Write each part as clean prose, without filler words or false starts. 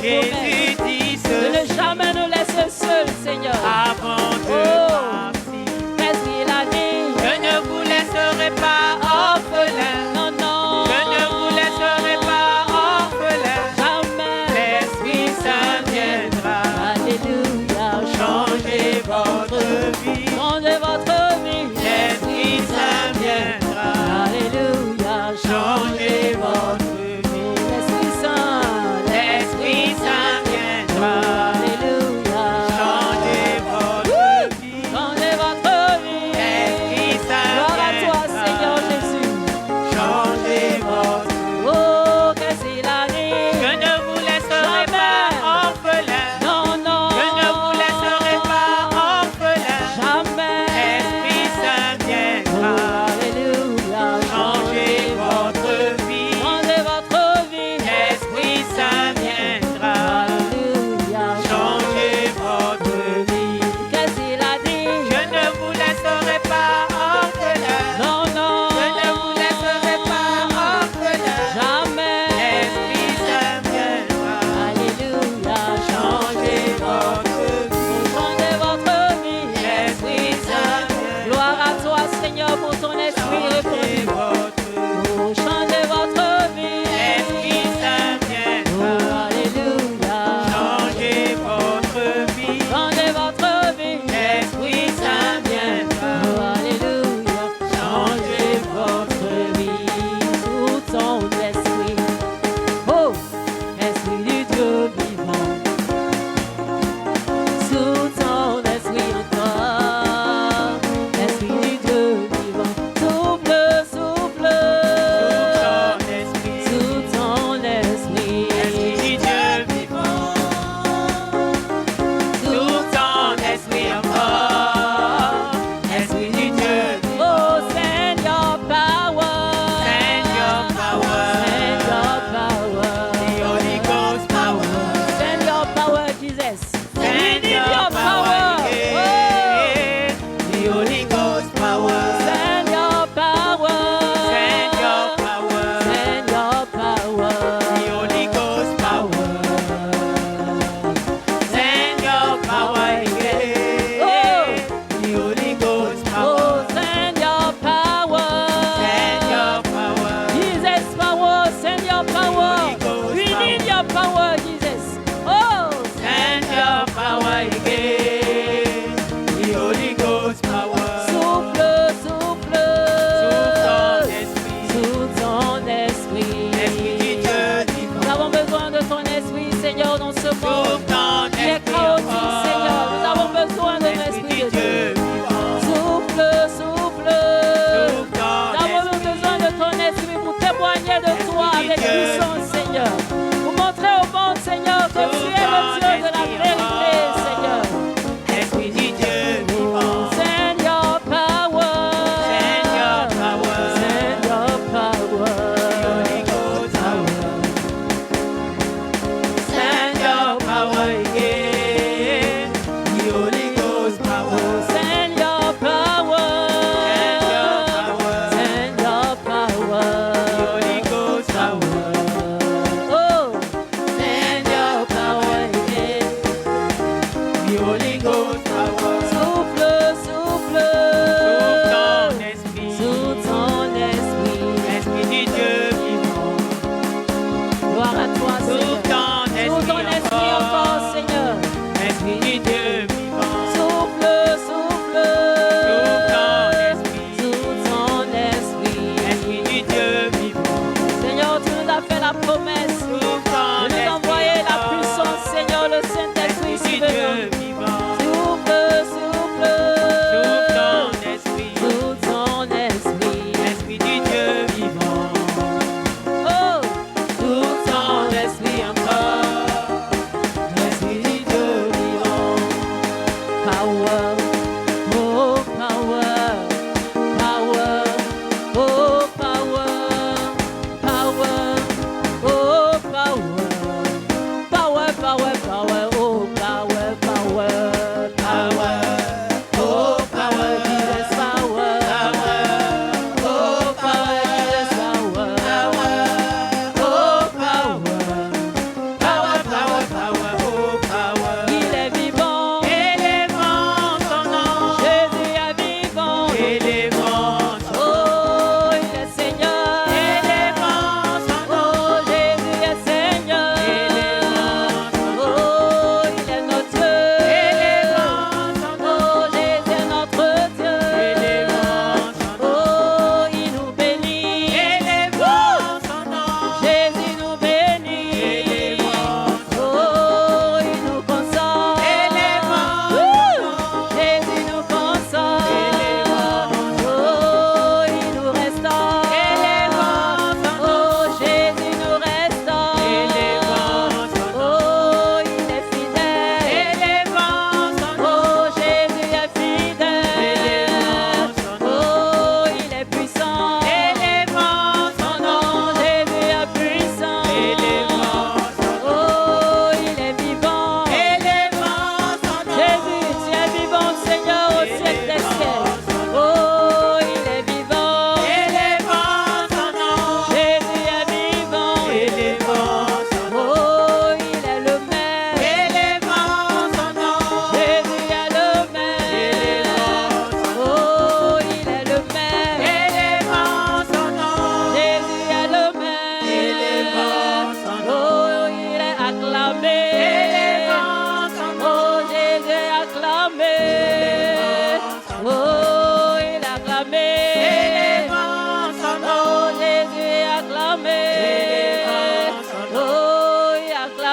Jésus promesse dit de ne ceci jamais nous laisser seuls, Seigneur. avant de Oh. partir. Qu'est-ce qu'il a dit? Je ne vous laisserai pas orphelin. Non, non. Je ne vous laisserai pas orphelin. Jamais. L'Esprit Saint viendra Alléluia. changer votre vie. Changez votre vie. L'Esprit Saint viendra Alléluia. changer votre vie. L'Esprit Saint. L'Esprit Saint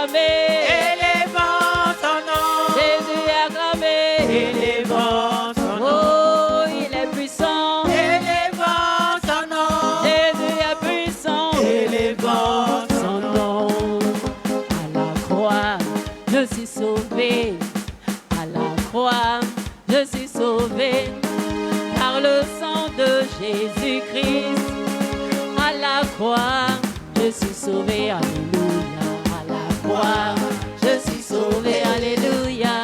acclamé. Élevons son nom. Jésus est acclamé. Élevons son nom. Oh, il est puissant. Élevons son nom. Jésus est puissant. Élevons Son nom. À la croix, je suis sauvé. À la croix, je suis sauvé. Par le sang de Jésus-Christ. À la croix, je suis sauvé. Alléluia. À la croix, je suis sauvé. Alléluia.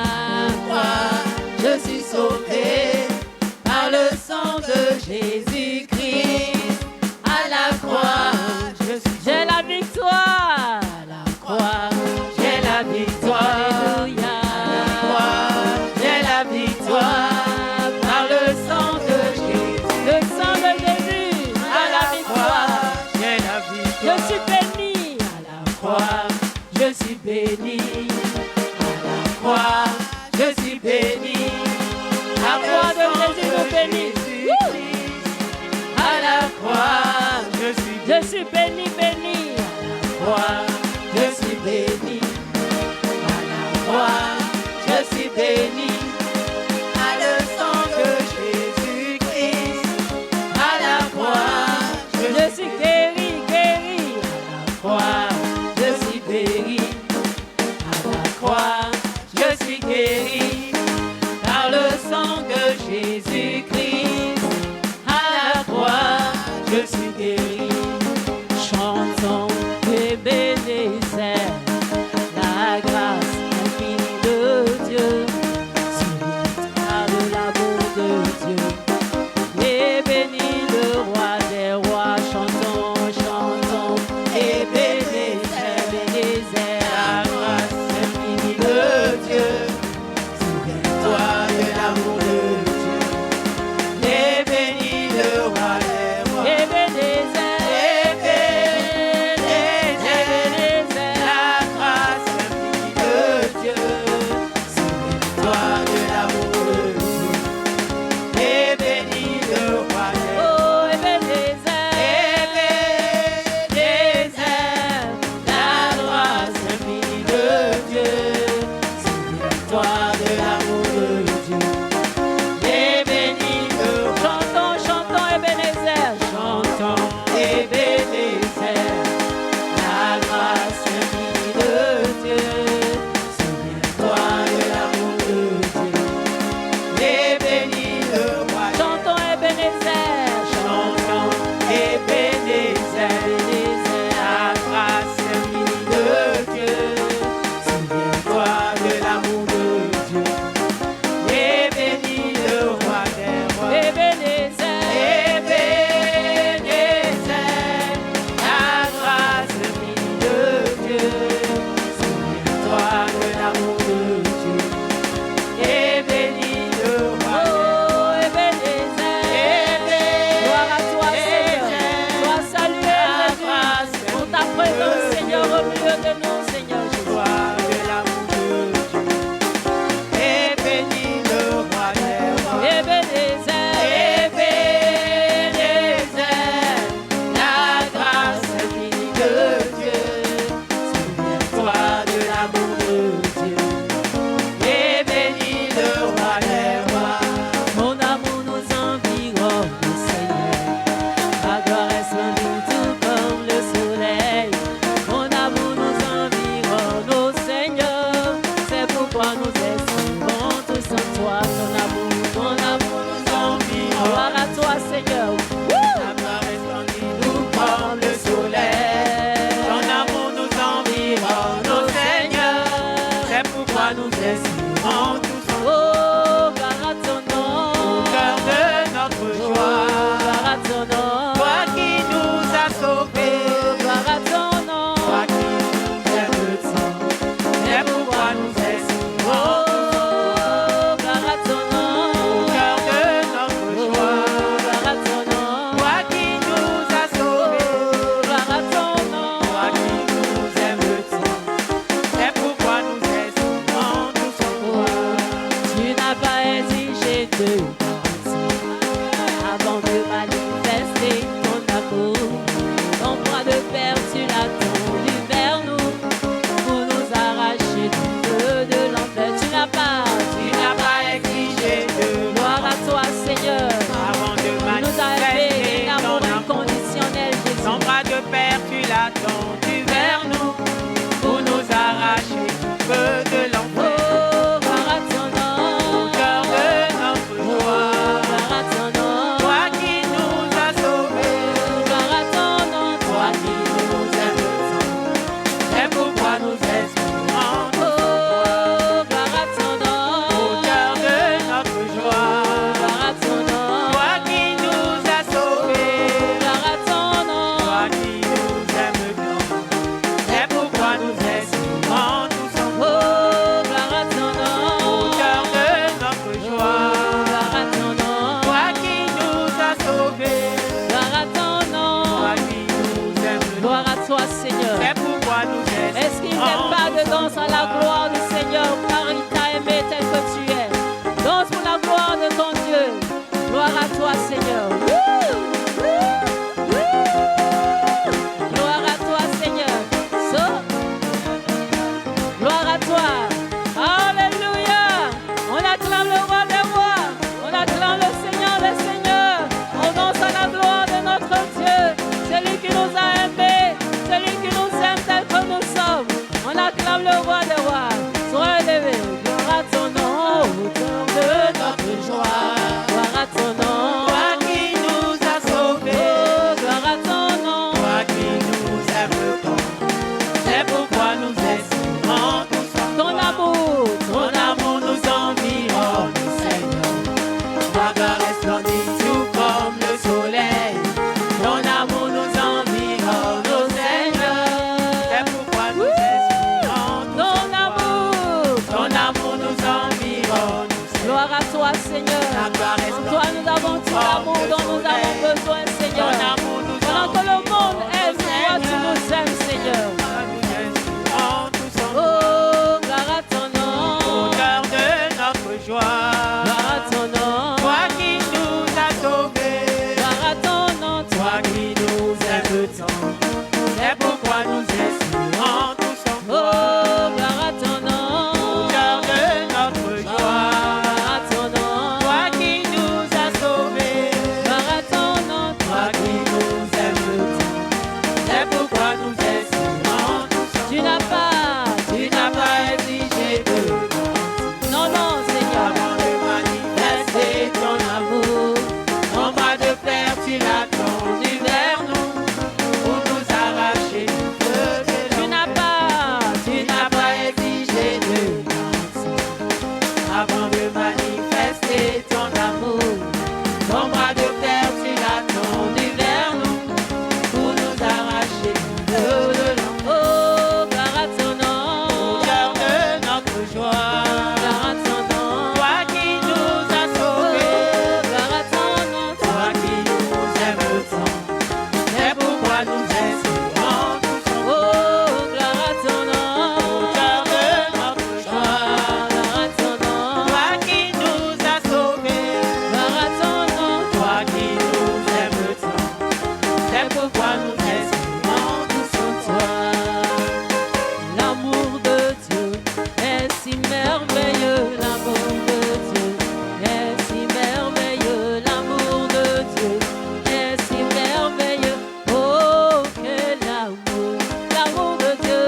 Je suis sauvé par le sang de Jésus-Christ. À la croix, J'ai la victoire. À la croix, j'ai la victoire. Alléluia. J'ai la victoire par le sang de Jésus. Le sang de Jésus. À J'ai la la victoire. croix, j'ai la Je victoire. suis béni. À la croix, je suis béni. À la croix, je suis béni. La croix de Jésus nous bénit. À la croix, Je suis béni, béni. croix, je suis béni. À la croix, je suis béni. À le sang de Jésus-Christ. À la croix, Je suis guéri, guéri. à la croix, je suis béni. À la croix, je suis guéri. Par le sang de Jésus-Christ. À la croix, je suis guéri. Chantons Ebenezer, la grâce infinie de Dieu, souviens-toi de l'amour de Dieu, et bénis le roi des rois. Chantons, chantons Ebenezer, Ebenezer, La grâce infinie de Dieu. Souviens-toi de l'amour de Dieu. Et bénis le roi des rois. Ebenezer, Ebenezer, la grâce infinie de Dieu. Souviens-toi de l'amour de Dieu. Et bénis le roi des rois. oh Ebenezer, Ebenezer, la grâce infinie de Dieu. Souviens-toi de l'amour de Dieu. Et bénis le roi. chantons, chantons Ebenezer, Chantons Ebenezer, la grâce infinie de Dieu. Souviens-toi de l'amour de Dieu. Et bénis le roi. chantons Ebenezer, Chantons Ebenezer, la grâce infinie de Dieu. Souviens-toi de l'amour de Dieu. Et bénis le roi des rois. Ebenezer, Ebenezer, la grâce infinie de Dieu. Souviens-toi de l'amour de Dieu. Et bénis le roi. oh Ebenezer, gloire à toi Seigneur, sois salué Jésus, pour ta présence Seigneur au milieu de nous Seigneur Jésus. Gloire de l'amour de Dieu. Et bénis le roi des rois. Ebenezer, Ebenezer, la grâce infinie de Dieu. Souviens-toi de l'amour de Dieu. Et bénis le roi des rois. mon amour nous environne Seigneur, ta gloire est splendide tout comme le soleil. Mon amour nous environne, oh Seigneur, c'est pourquoi nous estimons tous en toi. Ton amour nous environne. Gloire à toi Seigneur. Ta gloire est splendide, nous comme le soleil. Ton amour nous environne, ô Seigneur. C'est pourquoi nous estimons tous en Oh, gloire à ton nom. au cœur de notre Oh, joie. gloire à ton nom. Toi qui nous as sauvés, Oh, gloire à ton nom. toi qui nous aimes tant. C'est pourquoi nous estimons Oh, gloire à ton nom. au cœur de notre Oh, joie. gloire à ton nom. Toi qui nous as sauvés, Oh, gloire à ton nom. toi qui nous aimes tant. C'est pourquoi nous estimons tous en Est-ce qu'il n'est pas de danse à la gloire du Seigneur, car il t'a aimé tel que tu es. Danse pour la gloire de ton Dieu. Gloire à toi, Seigneur. Gloire à toi, Seigneur. Gloire à toi. Alléluia. On acclame le roi des rois. On acclame le Seigneur des seigneurs. On danse à la gloire de notre Dieu. C'est lui qui nous a aimés. C'est lui qui nous aime tel que nous sommes. On acclame le roi des rois. Sois élevé. Gloire à ton nom, auteur de notre joie. Gloire à ton nom. Toi qui nous as sauvés. Oh, gloire à ton nom. Toi qui nous aimes tant. C'est pourquoi nous estimons tous en Ton toi. amour. Ton amour nous environne, Seigneur. Ta gloire resplendit tout comme le soleil. Ton amour nous environne, oh Seigneur. C'est pourquoi nous estimons tous Ton en toi. amour. Ton amour nous environne, Seigneur. Gloire à toi, Seigneur. Ta gloire En toi, nous avons tout l'amour dont nous avons besoin, Seigneur. Ton amour nous Pendant que le monde environne, aime, toi, tu nous aimes, Seigneur. nous estimons tous en toi. Oh, gloire à ton nom. Auteur de notre joie. Gloire à ton nom. Toi qui nous as sauvés. Gloire à ton nom. Toi qui nous aimes tant. C'est pourquoi nous estimons tous en Oh, toi. gloire à ton nom. Auteur de notre joie. Gloire à ton nom. Toi qui nous as sauvés. Gloire à ton nom. Toi qui nous aimes tant. C'est pourquoi nous estimons tous en Tu toi. n'as pas. Tu n'as pas exigé de Non, non, Seigneur. avant de manifester ton amour. En bas de fer, tu l'as tendu vers nous pour nous arracher de Tu n'as pas. Tu n'as pas exigé de merci avant de manifester ton amour. Ton bras de terre, tu l'as tendu vers nous pour nous arracher de l'enfer. Oh, gloire à ton nom. Cœur de notre joie. Gloire à ton nom. Toi qui nous as Oh, sauvés. gloire à ton nom. Toi qui nous aimes tant. C'est pourquoi nous estimons tous en Oh, gloire à ton nom. cœur de notre joie. Gloire à ton nom. Toi qui nous as sauvés. Gloire à ton nom. Toi qui nous aimes tant. C'est pourquoi nous estimons tous en toi. L'amour de Dieu est si merveilleux. L'amour de Dieu est si merveilleux. L'amour de Dieu est si merveilleux. Oh, quel amour. L'amour de Dieu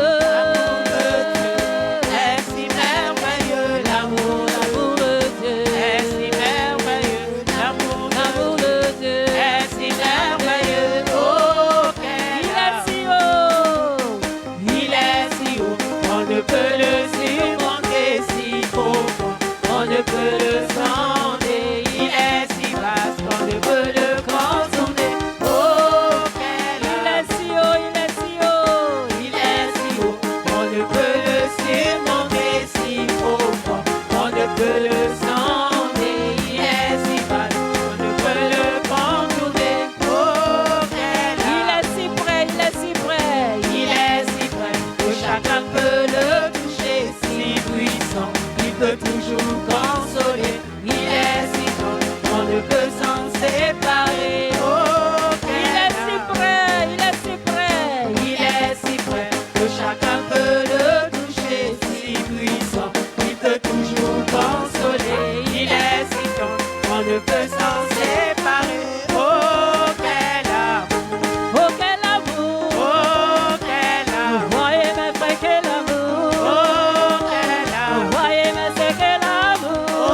Est si merveilleux l'amour. L'amour de Dieu Est si merveilleux l'amour. L'amour de Dieu Est si merveilleux. Oh, quel Il est amour. si haut. Il est si haut, on ne peut le surmonter si profond, on ne peut le sonder. Il est si vaste, on ne peut le contourner. Oh, quel Il amour. est si haut. Il est si haut. Il est si haut, on ne peut le surmonter si profond, on ne peut le sonder. Il est si vaste, on ne peut le contourner. Oh, quel Il amour. est si près. Il est si près. Il est si près que chacun peut le toucher, si puissant, il peut toujours consoler. Il est si grand, on ne peut s'en séparer. Oh, Il est si près. Il est si près. il est si près que chacun peut le toucher, si puissant, il peut toujours consoler. Il est si grand, on ne peut s'en séparer. Oh, quel amour, Oh, quel amour. oh, quel amour. Voyez mes frères, quel amour. Oh, quel amour. Voyez mes sœurs, quel amour. Oh,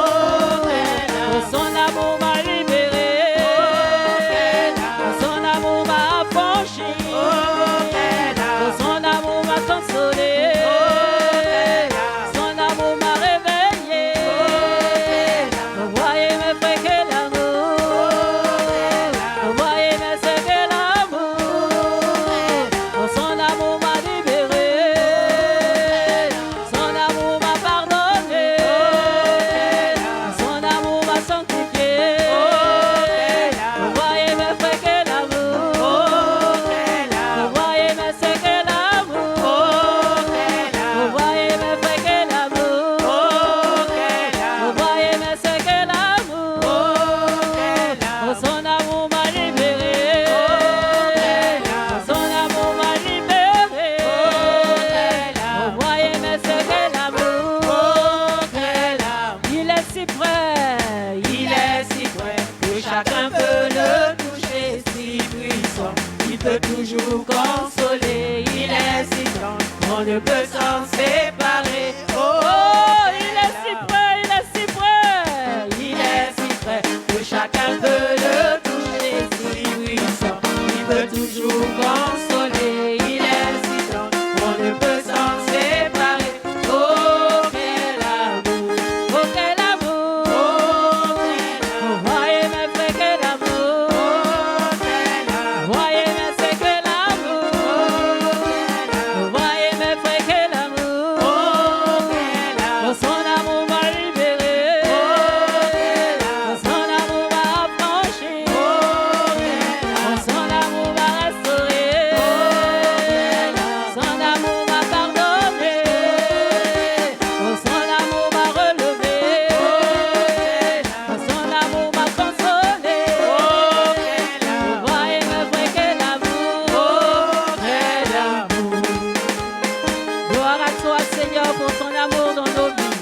Seigneur, pour ton amour dans nos vies.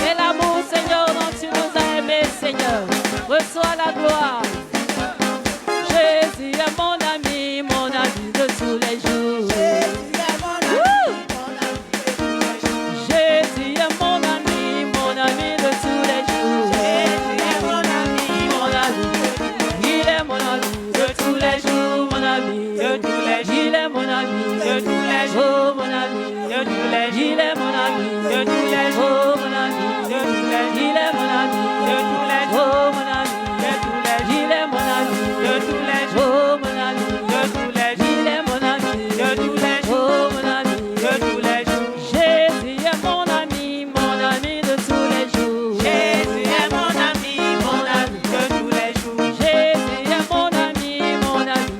Et l'amour, Seigneur, dont tu nous as aimés, Seigneur. Reçois la gloire. Jésus est mon ami de tous les jours. Jésus est mon ami de tous les jours. Jésus est mon ami, Mon ami, il est mon ami de tous les jours, mon ami. de tous les jours, Il est mon ami de tous les jours, oh mon ami. de tous les jours, Il est mon ami de tous les jours, oh mon ami. de tous les jours, Il est mon ami de tous les jours, oh mon ami. de tous les jours, Il est mon ami de tous les jours, oh mon ami. de tous les jours, Il est mon ami de tous les jours, oh mon ami. de tous les jours. Jésus est mon ami de tous les jours. Jésus est mon ami de tous les jours. Jésus est mon ami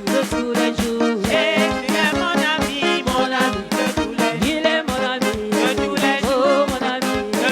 de tous les jours. Jésus est mon ami de tous les jours. Il est mon ami De tous les jours, oh mon ami. de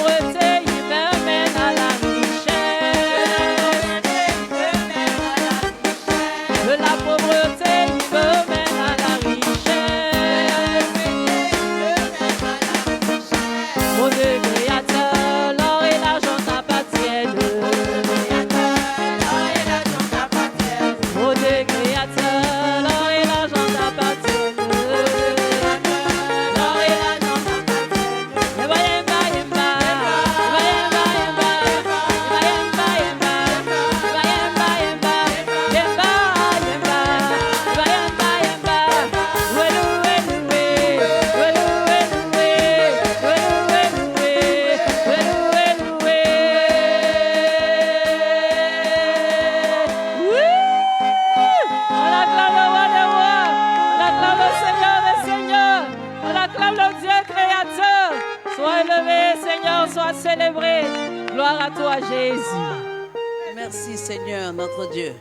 pauvreté, il me mène à la richesse. De la pauvreté, il me mène à la richesse. Mon Dieu créateur, l'or et l'argent t'appartiennent. Mon Dieu créateur, l'or et l'argent t'appartiennent. L'or et l'argent t'appartiennent. Yemba, yemba, yemba. Yemba, yemba, yemba. Yemba, yemba, yemba. Yemba, yemba, yemba. Yemba, yemba, yemba. Welu, welu, we. Welu, welu, we. Welu, welu, we. Welu, welu, we. Wouh! On acclame le roi des rois. On acclame le Seigneur des seigneurs. On acclame le Dieu créateur. Sois élevé, Seigneur, sois célébré. Gloire à toi, Jésus. Merci Seigneur, notre Dieu.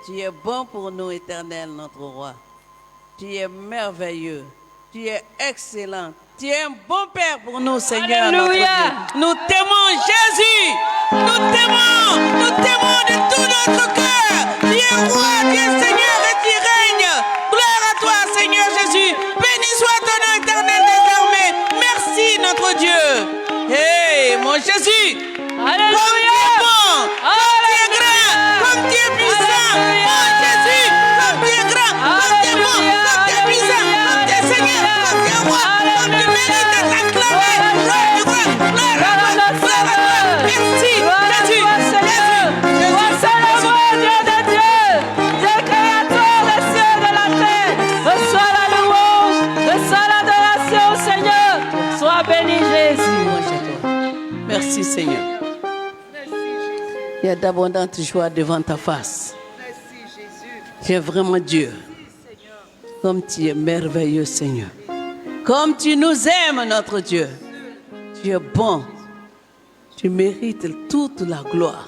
Tu es bon pour nous, éternel, notre roi. Tu es merveilleux. Tu es excellent. Tu es un bon Père pour nous, Seigneur, notre Alléluia. Dieu. Nous t'aimons, Jésus. Nous t'aimons. Nous t'aimons de tout notre cœur. Tu es roi, tu es Seigneur et tu règnes. Gloire à toi, Seigneur Jésus. Béni soit ton nom éternel désormais. Merci, notre Dieu. Hey, mon Jésus. Comme tu es bon, comme tu es grand, comme tu es puissant. Oh Jésus, comme tu es grand, comme tu es bon, comme tu es puissant, comme tu es Seigneur, comme tu es roi, comme tu mérites d'être acclamé. Gloire à toi, gloire à toi, gloire à toi. Merci, Jésus, Jésus, Célèbre Dieu de Dieu, Dieu créateur des cieux et de la terre. Reçois la louange, reçois l'adoration, Seigneur. Sois béni, Jésus. Merci Seigneur. Il y a d'abondantes joies devant ta face. Tu es vraiment Dieu. Comme tu es merveilleux, Seigneur. Comme tu nous aimes, notre Dieu. Tu es bon. Tu mérites toute la gloire.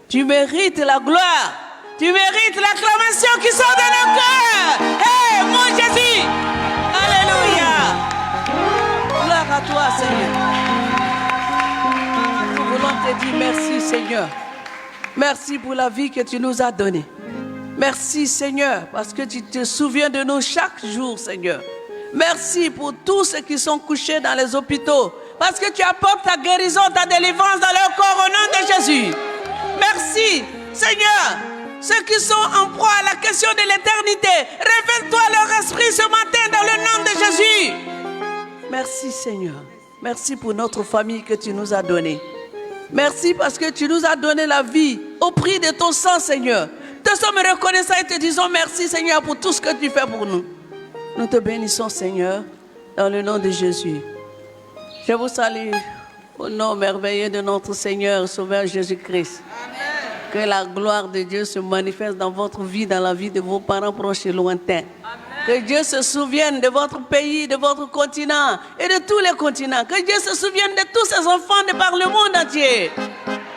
Tu mérites la gloire. Tu mérites l'acclamation qui sort de nos cœurs. Hey, mon Jésus. Alléluia. Gloire à toi, Seigneur. Nous voulons te dire merci, Seigneur. Merci pour la vie que tu nous as donnée. Merci, Seigneur, parce que tu te souviens de nous chaque jour, Seigneur. Merci pour tous ceux qui sont couchés dans les hôpitaux, parce que tu apportes ta guérison, ta délivrance dans leur corps au nom de Jésus. Merci, Seigneur. Ceux qui sont en proie à la question de l'éternité, révèle-toi leur esprit ce matin dans le nom de Jésus. Merci, Seigneur. Merci pour notre famille que tu nous as donnée. Merci parce que tu nous as donné la vie au prix de ton sang, Seigneur. Te sommes reconnaissants et te disons merci, Seigneur, pour tout ce que tu fais pour nous. Nous te bénissons, Seigneur, dans le nom de Jésus. Je vous salue au nom merveilleux de notre Seigneur, Sauveur Jésus-Christ. Que la gloire de Dieu se manifeste dans votre vie, dans la vie de vos parents proches et lointains. Que Dieu se souvienne de votre pays, de votre continent et de tous les continents. Que Dieu se souvienne de tous ses enfants de par le monde entier.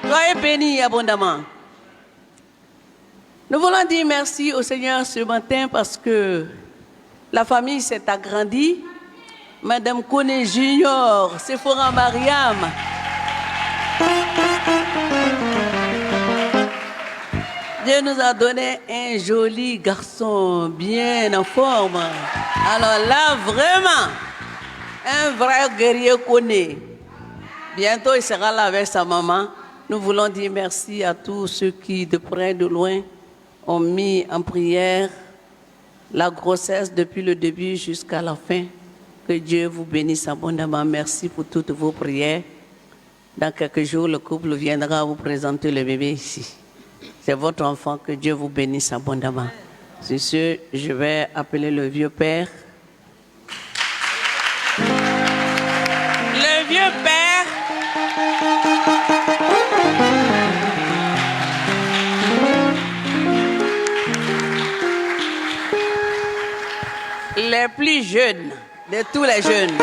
Soyez bénis abondamment. Nous voulons dire merci au Seigneur ce matin parce que la famille s'est agrandie. Madame Kone Junior, Sephora Mariam. Dieu nous a donné un joli garçon bien en forme. Alors là, vraiment, un vrai guerrier Kone. Bientôt, il sera là avec sa maman. Nous voulons dire merci à tous ceux qui, de près et de loin, ont mis en prière la grossesse depuis le début jusqu'à la fin. Que Dieu vous bénisse abondamment. Merci pour toutes vos prières. Dans quelques jours, le couple viendra vous présenter le bébé ici. C'est votre enfant. Que Dieu vous bénisse abondamment. Sur ce, je vais appeler le vieux père. Le vieux père. Les plus jeunes de tous les jeunes.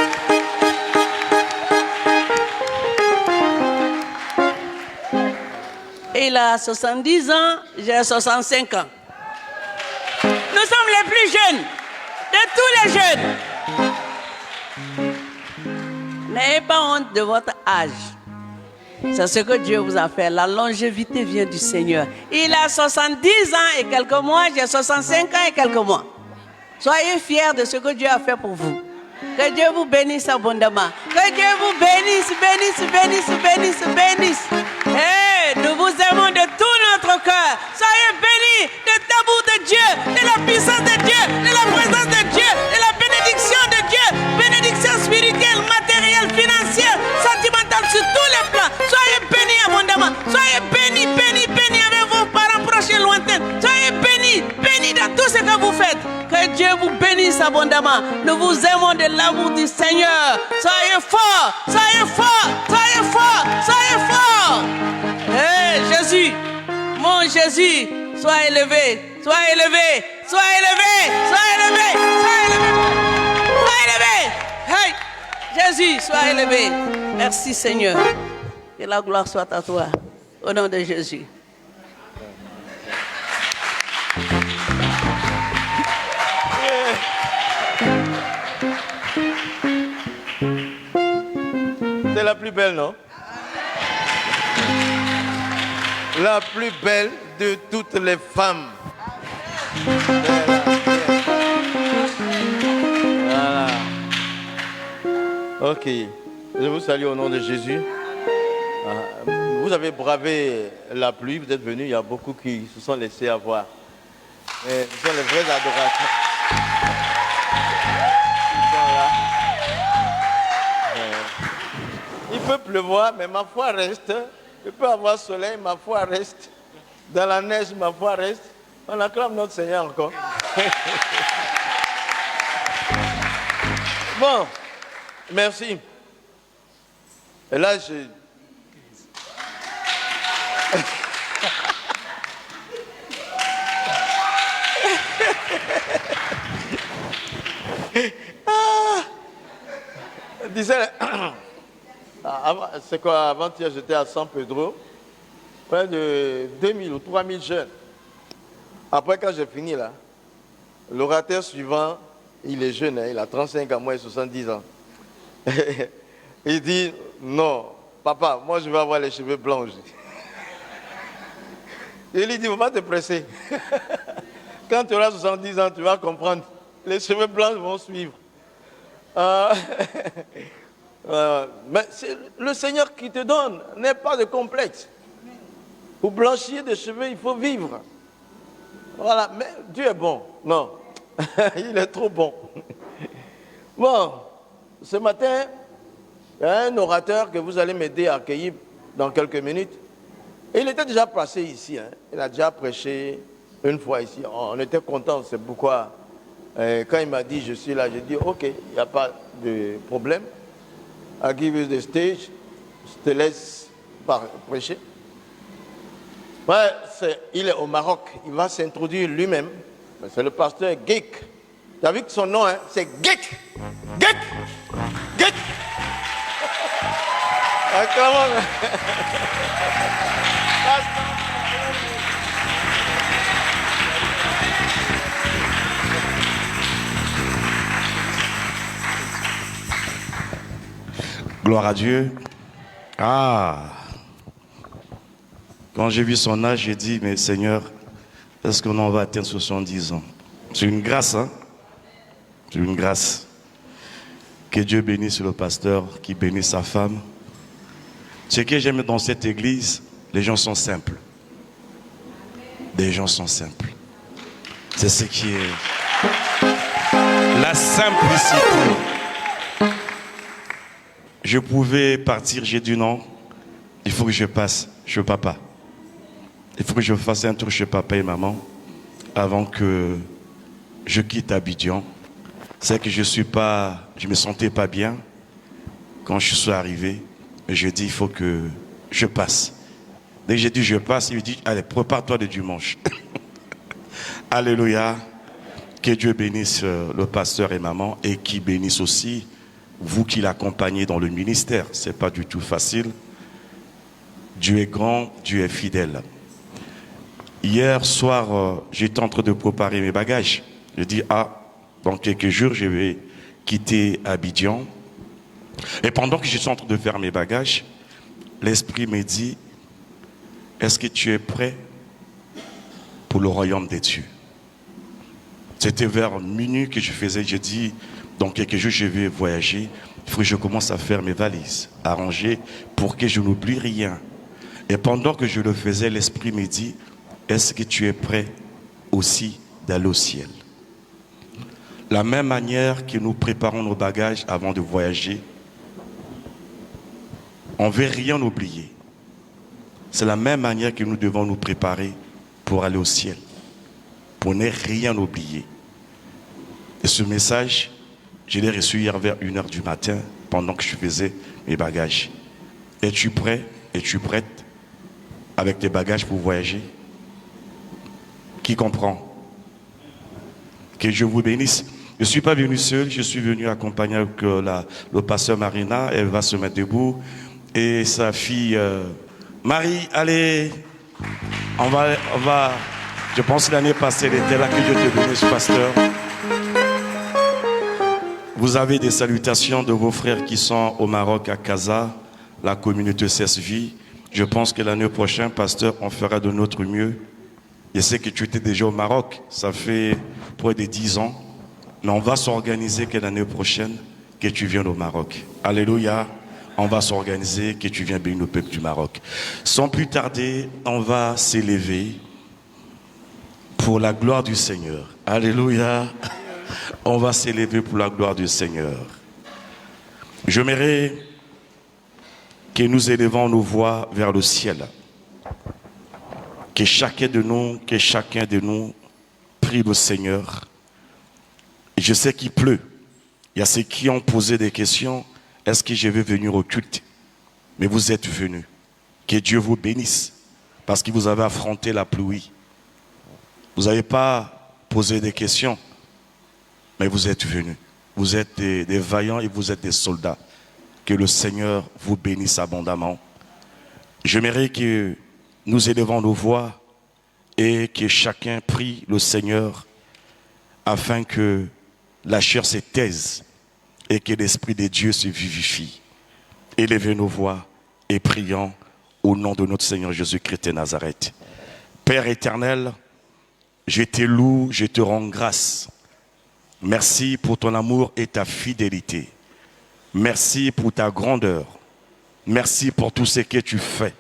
Il a 70 ans, j'ai 65 ans. Nous sommes les plus jeunes de tous les jeunes. N'ayez pas honte de votre âge. C'est ce que Dieu vous a fait. La longévité vient du Seigneur. Il a 70 ans et quelques mois, j'ai 65 ans et quelques mois. Soyez fiers de ce que Dieu a fait pour vous. Que Dieu vous bénisse abondamment. Que Dieu vous bénisse, bénisse. Hey, nous vous aimons de tout notre cœur. Soyez bénis de l'amour de Dieu, de la puissance de Dieu, de la présence de Dieu, de la bénédiction de Dieu. Bénédiction spirituelle, matérielle, financière, sentimentale sur tous les plans. Soyez bénis abondamment. Soyez bénis avec vos parents proches et lointains. Soyez bénis dans tout ce que vous faites. Que Dieu vous bénisse abondamment. Nous vous aimons de l'amour du Seigneur. Soyez forts. Hey, Jésus, mon Jésus, sois élevé. Hey, Jésus, sois élevé. Merci Seigneur. Que la gloire soit à toi. Au nom de Jésus. C'est la plus belle, non? La plus belle de toutes les femmes. Voilà. Ok. Je vous salue au nom de Jésus. Vous avez bravé la pluie, vous êtes venus, il y a beaucoup qui se sont laissés avoir. Mais ce sont les vrais adorateurs. Il peut pleuvoir, mais ma foi reste. Il peut avoir soleil, ma foi reste. Dans la neige, ma foi reste. On acclame notre Seigneur encore. Bon, merci. Et là, je... disais... C'est quoi, avant-hier, j'étais à San Pedro, près de 2000 ou 3000 jeunes. Après, quand j'ai fini là, l'orateur suivant, il est jeune, hein, il a 35 ans, moi, il a 70 ans. Il dit, non, papa, moi, je vais avoir les cheveux blancs. Il lui dit, il ne faut pas te presser. Quand tu auras 70 ans, tu vas comprendre. Les cheveux blancs vont suivre. Mais c'est le Seigneur qui te donne, n'est pas de complexe. Pour blanchir des cheveux, il faut vivre. Voilà, mais Dieu est bon. Non, il est trop bon. Bon, ce matin, il y a un orateur que vous allez m'aider à accueillir dans quelques minutes. Et il était déjà passé ici, hein. Il a déjà prêché une fois ici. On était contents, c'est pourquoi quand il m'a dit je suis là, j'ai dit ok, il n'y a pas de problème. I give you the stage. Je te laisse prêcher. Ouais, il est au Maroc. Il va s'introduire lui-même. C'est le pasteur Geek. Tu as vu que son nom, hein, c'est Geek. Geek. Geek. Acclamons. Gloire à Dieu. Ah! Quand j'ai vu son âge, j'ai dit, mais Seigneur, est-ce qu'on en va atteindre 70 ans? C'est une grâce, hein? C'est une grâce. Que Dieu bénisse le pasteur, qu'il bénisse sa femme. Ce que j'aime dans cette église, les gens sont simples. Les gens sont simples. C'est ce qui est la simplicité. Je pouvais partir, j'ai dit non, il faut que je passe chez papa. Il faut que je fasse un tour chez papa et maman avant que je quitte Abidjan. C'est que je me sentais pas bien quand je suis arrivé. Et j'ai dit, il faut que je passe. Dès que j'ai dit je passe, il me dit, allez, prépare-toi le dimanche. Alléluia. Que Dieu bénisse le pasteur et maman et qui bénisse aussi vous qui l'accompagnez dans le ministère. Ce n'est pas du tout facile. Dieu est grand, Dieu est fidèle. Hier soir, j'étais en train de préparer mes bagages. Je dis, dans quelques jours, je vais quitter Abidjan Et pendant que je suis en train de faire mes bagages, l'Esprit me dit, est-ce que tu es prêt pour le royaume des dieux? C'était vers minuit que je faisais, je dis, dans quelques jours je vais voyager, il faut que je commence à faire mes valises, à ranger pour que je n'oublie rien. Et pendant que je le faisais, l'Esprit me dit, est-ce que tu es prêt aussi d'aller au ciel? La même manière que nous préparons nos bagages avant de voyager, on ne veut rien oublier. C'est la même manière que nous devons nous préparer pour aller au ciel, pour ne rien oublier. Et ce message, je l'ai reçu hier vers 1h du matin, pendant que je faisais mes bagages. Es-tu prêt? Es-tu prête avec tes bagages pour voyager? Qui comprend? Que Dieu vous bénisse. Je ne suis pas venu seul, je suis venu accompagner avec le pasteur Marina. Elle va se mettre debout. Et sa fille Marie, allez, on va, je pense que l'année passée, elle était là, que Dieu te bénisse, pasteur. Vous avez des salutations de vos frères qui sont au Maroc, à Casa, la communauté CSV. Je pense que l'année prochaine, pasteur, on fera de notre mieux. Je sais que tu étais déjà au Maroc, ça fait près de 10 ans. Mais on va s'organiser que l'année prochaine, que tu viennes au Maroc. Alléluia. On va s'organiser, que tu viennes bénir le peuple du Maroc. Sans plus tarder, on va s'élever pour la gloire du Seigneur. Alléluia. On va s'élever pour la gloire du Seigneur. J'aimerais que nous élevons nos voix vers le ciel. Que chacun de nous prie le Seigneur. Et je sais qu'il pleut. Il y a ceux qui ont posé des questions. Est-ce que je vais venir au culte? Mais vous êtes venus. Que Dieu vous bénisse. Parce que vous avez affronté la pluie. Vous n'avez pas posé des questions. Mais vous êtes venus. Vous êtes des vaillants et vous êtes des soldats. Que le Seigneur vous bénisse abondamment. J'aimerais que nous élevons nos voix et que chacun prie le Seigneur afin que la chair se taise et que l'Esprit de Dieu se vivifie. Élevez nos voix et prions au nom de notre Seigneur Jésus-Christ de Nazareth. Père éternel, je te loue, je te rends grâce. Merci pour ton amour et ta fidélité. Merci pour ta grandeur. Merci pour tout ce que tu fais.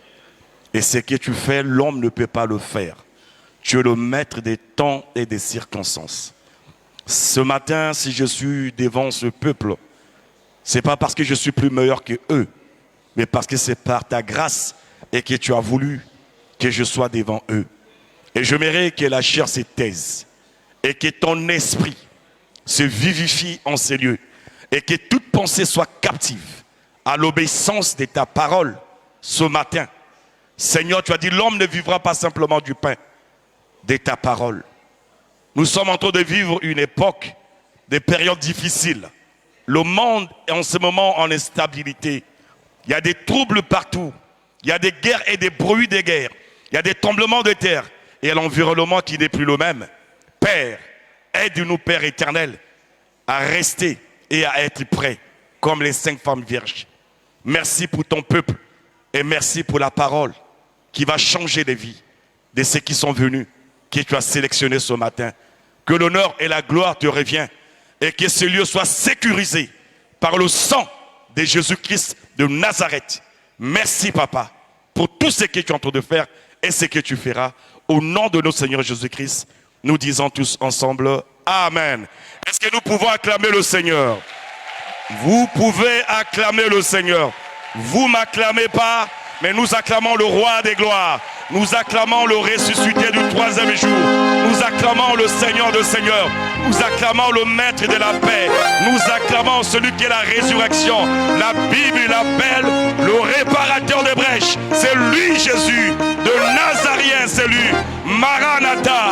Et ce que tu fais, l'homme ne peut pas le faire. Tu es le maître des temps et des circonstances. Ce matin, si je suis devant ce peuple, ce n'est pas parce que je suis plus meilleur que eux, mais parce que c'est par ta grâce et que tu as voulu que je sois devant eux. Et j'aimerais que la chair se taise et que ton esprit se vivifie en ces lieux et que toute pensée soit captive à l'obéissance de ta parole ce matin. Seigneur, tu as dit l'homme ne vivra pas simplement du pain, de ta parole. Nous sommes en train de vivre une époque, des périodes difficiles. Le monde est en ce moment en instabilité. Il y a des troubles partout. Il y a des guerres et des bruits de guerre. Il y a des tremblements de terre. Et l'environnement qui n'est plus le même. Père, aide-nous, Père éternel, à rester et à être prêts, comme les 5 femmes vierges. Merci pour ton peuple et merci pour la parole qui va changer les vies de ceux qui sont venus, que tu as sélectionnés ce matin. Que l'honneur et la gloire te reviennent et que ce lieu soit sécurisé par le sang de Jésus-Christ de Nazareth. Merci, Papa, pour tout ce que tu es en train de faire et ce que tu feras. Au nom de notre Seigneur Jésus-Christ, nous disons tous ensemble Amen. Est-ce que nous pouvons acclamer le Seigneur? Vous pouvez acclamer le Seigneur. Vous ne m'acclamez pas, mais nous acclamons le roi des gloires. Nous acclamons le ressuscité du 3e jour. Nous acclamons le Seigneur de Seigneurs. Nous acclamons le maître de la paix. Nous acclamons celui qui est la résurrection. La Bible l'appelle le réparateur des brèches. C'est lui Jésus de Nazarien, c'est lui. Maranatha,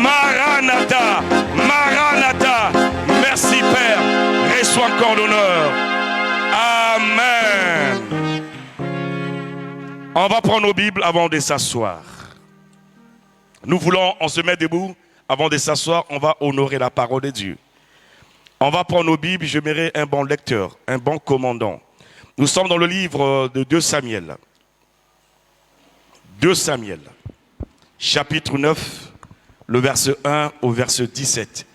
Maranatha, Maranatha. Merci Père. Reçois encore l'honneur. Amen. On va prendre nos Bibles avant de s'asseoir. Nous voulons, on se met debout, avant de s'asseoir, on va honorer la parole de Dieu. On va prendre nos Bibles, je mets un bon lecteur, un bon commandant. Nous sommes dans le livre de 2 Samuel. 2 Samuel, chapitre 9, le verset 1 au verset 17.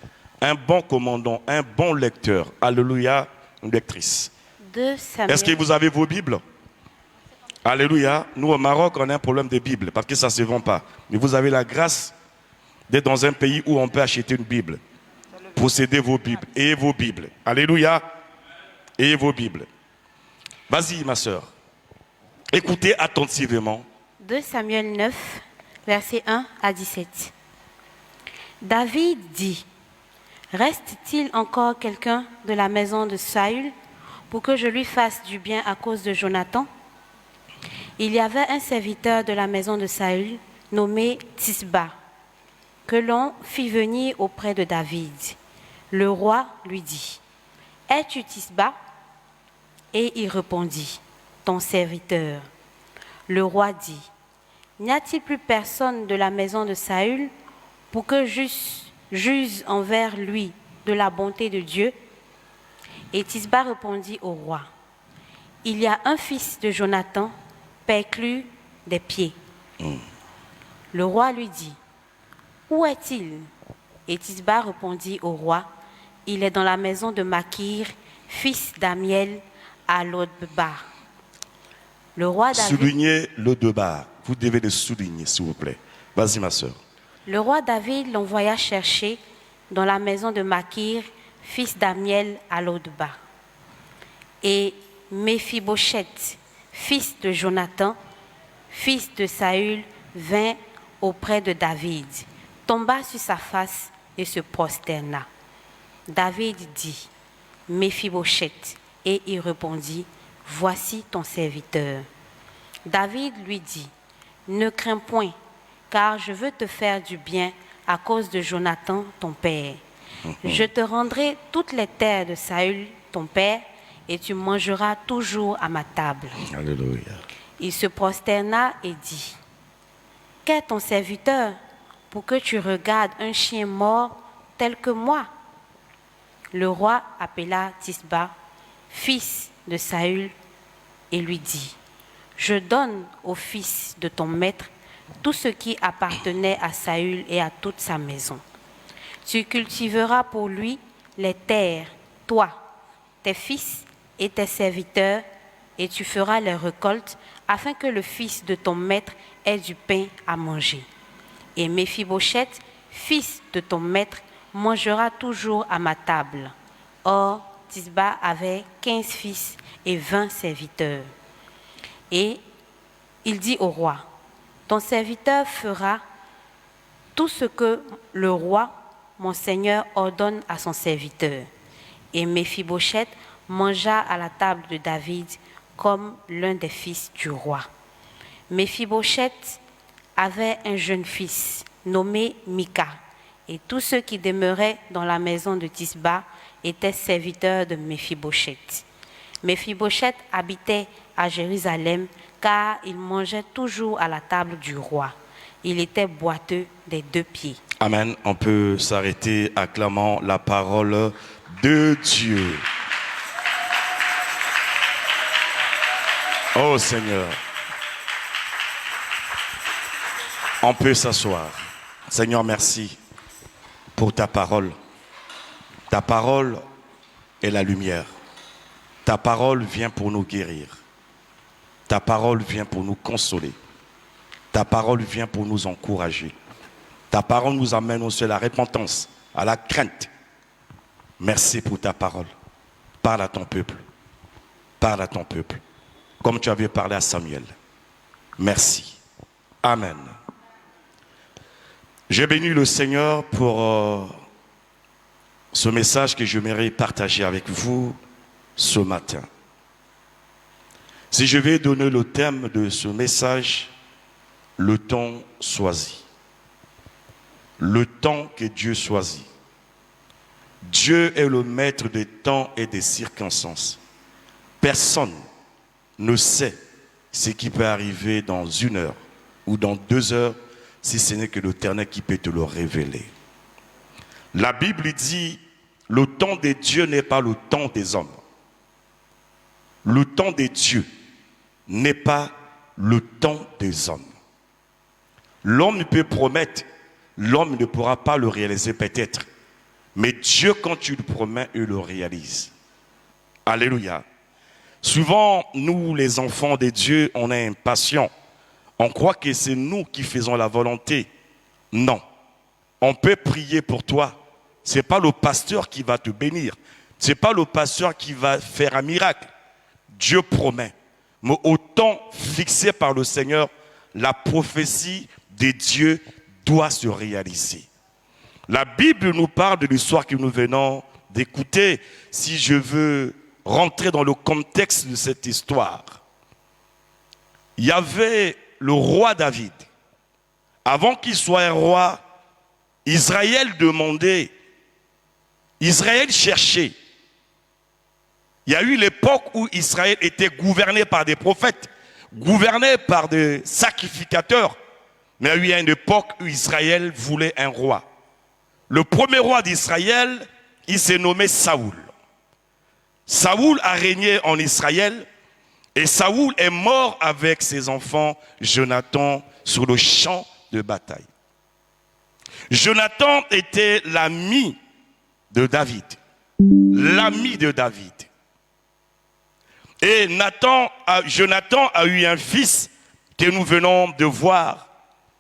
Un bon commandant, un bon lecteur. Alléluia, une lectrice. 2 Samuel. Est-ce que vous avez vos Bibles? Alléluia. Nous, au Maroc, on a un problème de Bible parce que ça ne se vend pas. Mais vous avez la grâce d'être dans un pays où on peut acheter une Bible. Possédez vos Bibles. Et vos Bibles. Alléluia. Et vos Bibles. Vas-y, ma soeur. Écoutez attentivement. 2 Samuel 9, versets 1 à 17. David dit, « Reste-t-il encore quelqu'un de la maison de Saül pour que je lui fasse du bien à cause de Jonathan ?» Il y avait un serviteur de la maison de Saül nommé Tisba, que l'on fit venir auprès de David. Le roi lui dit, « Es-tu Tisba ?» Et il répondit, « Ton serviteur. » Le roi dit, « N'y a-t-il plus personne de la maison de Saül pour que j'use envers lui de la bonté de Dieu ?» Et Tisba répondit au roi, « Il y a un fils de Jonathan, perclus des pieds. » Le roi lui dit, « Où est-il » Et Tisba répondit au roi, « Il est dans la maison de Makir, fils d'Amiel, à Lodbar. » Le roi David... Soulignez le Debar. Vous devez le souligner, s'il vous plaît. Vas-y, ma soeur. Le roi David l'envoya chercher dans la maison de Makir, fils d'Amiel, à Lodbar. Et Méphibosheth, fils de Jonathan, fils de Saül, vint auprès de David, tomba sur sa face et se prosterna. David dit, « Méphibosheth » et il répondit, « Voici ton serviteur. » David lui dit, « Ne crains point, car je veux te faire du bien à cause de Jonathan, ton père. Je te rendrai toutes les terres de Saül, ton père, et tu mangeras toujours à ma table. » Alléluia. Il se prosterna et dit, « Qu'est ton serviteur pour que tu regardes un chien mort tel que moi ?» Le roi appela Tisba, fils de Saül, et lui dit, « Je donne au fils de ton maître tout ce qui appartenait à Saül et à toute sa maison. Tu cultiveras pour lui les terres, toi, tes fils et tes serviteurs, et tu feras les récoltes afin que le fils de ton maître ait du pain à manger. Et Méphibosheth, fils de ton maître, mangera toujours à ma table. » Or, Tisba avait 15 fils et 20 serviteurs. Et il dit au roi, « Ton serviteur fera tout ce que le roi, mon seigneur, ordonne à son serviteur. » Et Méphibosheth mangea à la table de David comme l'un des fils du roi. Méphibosheth avait un jeune fils nommé Mika, et tous ceux qui demeuraient dans la maison de Tisba étaient serviteurs de Méphibosheth. Méphibosheth habitait à Jérusalem, car il mangeait toujours à la table du roi. Il était boiteux des 2 pieds. Amen. On peut s'arrêter acclamant la parole de Dieu. Oh Seigneur. On peut s'asseoir. Seigneur, merci pour ta parole. Ta parole est la lumière. Ta parole vient pour nous guérir. Ta parole vient pour nous consoler. Ta parole vient pour nous encourager. Ta parole nous amène aussi à la repentance, à la crainte. Merci pour ta parole. Parle à ton peuple. Parle à ton peuple. Comme tu avais parlé à Samuel. Merci. Amen. J'ai béni le Seigneur pour ce message que j'aimerais partager avec vous ce matin. Si je vais donner le thème de ce message, le temps choisi. Le temps que Dieu choisit. Dieu est le maître des temps et des circonstances. Personne ne sait ce qui peut arriver dans 1 heure ou dans 2 heures, si ce n'est que l'Éternel qui peut te le révéler. La Bible dit Le temps de Dieu n'est pas le temps des hommes. Le temps de Dieu n'est pas le temps des hommes. L'homme peut promettre, l'homme ne pourra pas le réaliser peut-être. Mais Dieu, quand tu le promets, il le réalise. Alléluia. Souvent, nous, les enfants de Dieu, on est impatients. On croit que c'est nous qui faisons la volonté. Non. On peut prier pour toi. Ce n'est pas le pasteur qui va te bénir. Ce n'est pas le pasteur qui va faire un miracle. Dieu promet. Mais au temps fixé par le Seigneur, la prophétie de Dieu doit se réaliser. La Bible nous parle de l'histoire que nous venons d'écouter. Si je veux rentrer dans le contexte de cette histoire, il y avait le roi David. Avant qu'il soit un roi, Israël demandait, Israël cherchait. Il y a eu l'époque où Israël était gouverné par des prophètes, gouverné par des sacrificateurs. Mais il y a eu une époque où Israël voulait un roi. Le premier roi d'Israël, il s'est nommé Saoul. Saoul a régné en Israël et Saoul est mort avec ses enfants Jonathan sur le champ de bataille. Jonathan était l'ami de David. L'ami de David. Et Jonathan a eu un fils que nous venons de voir.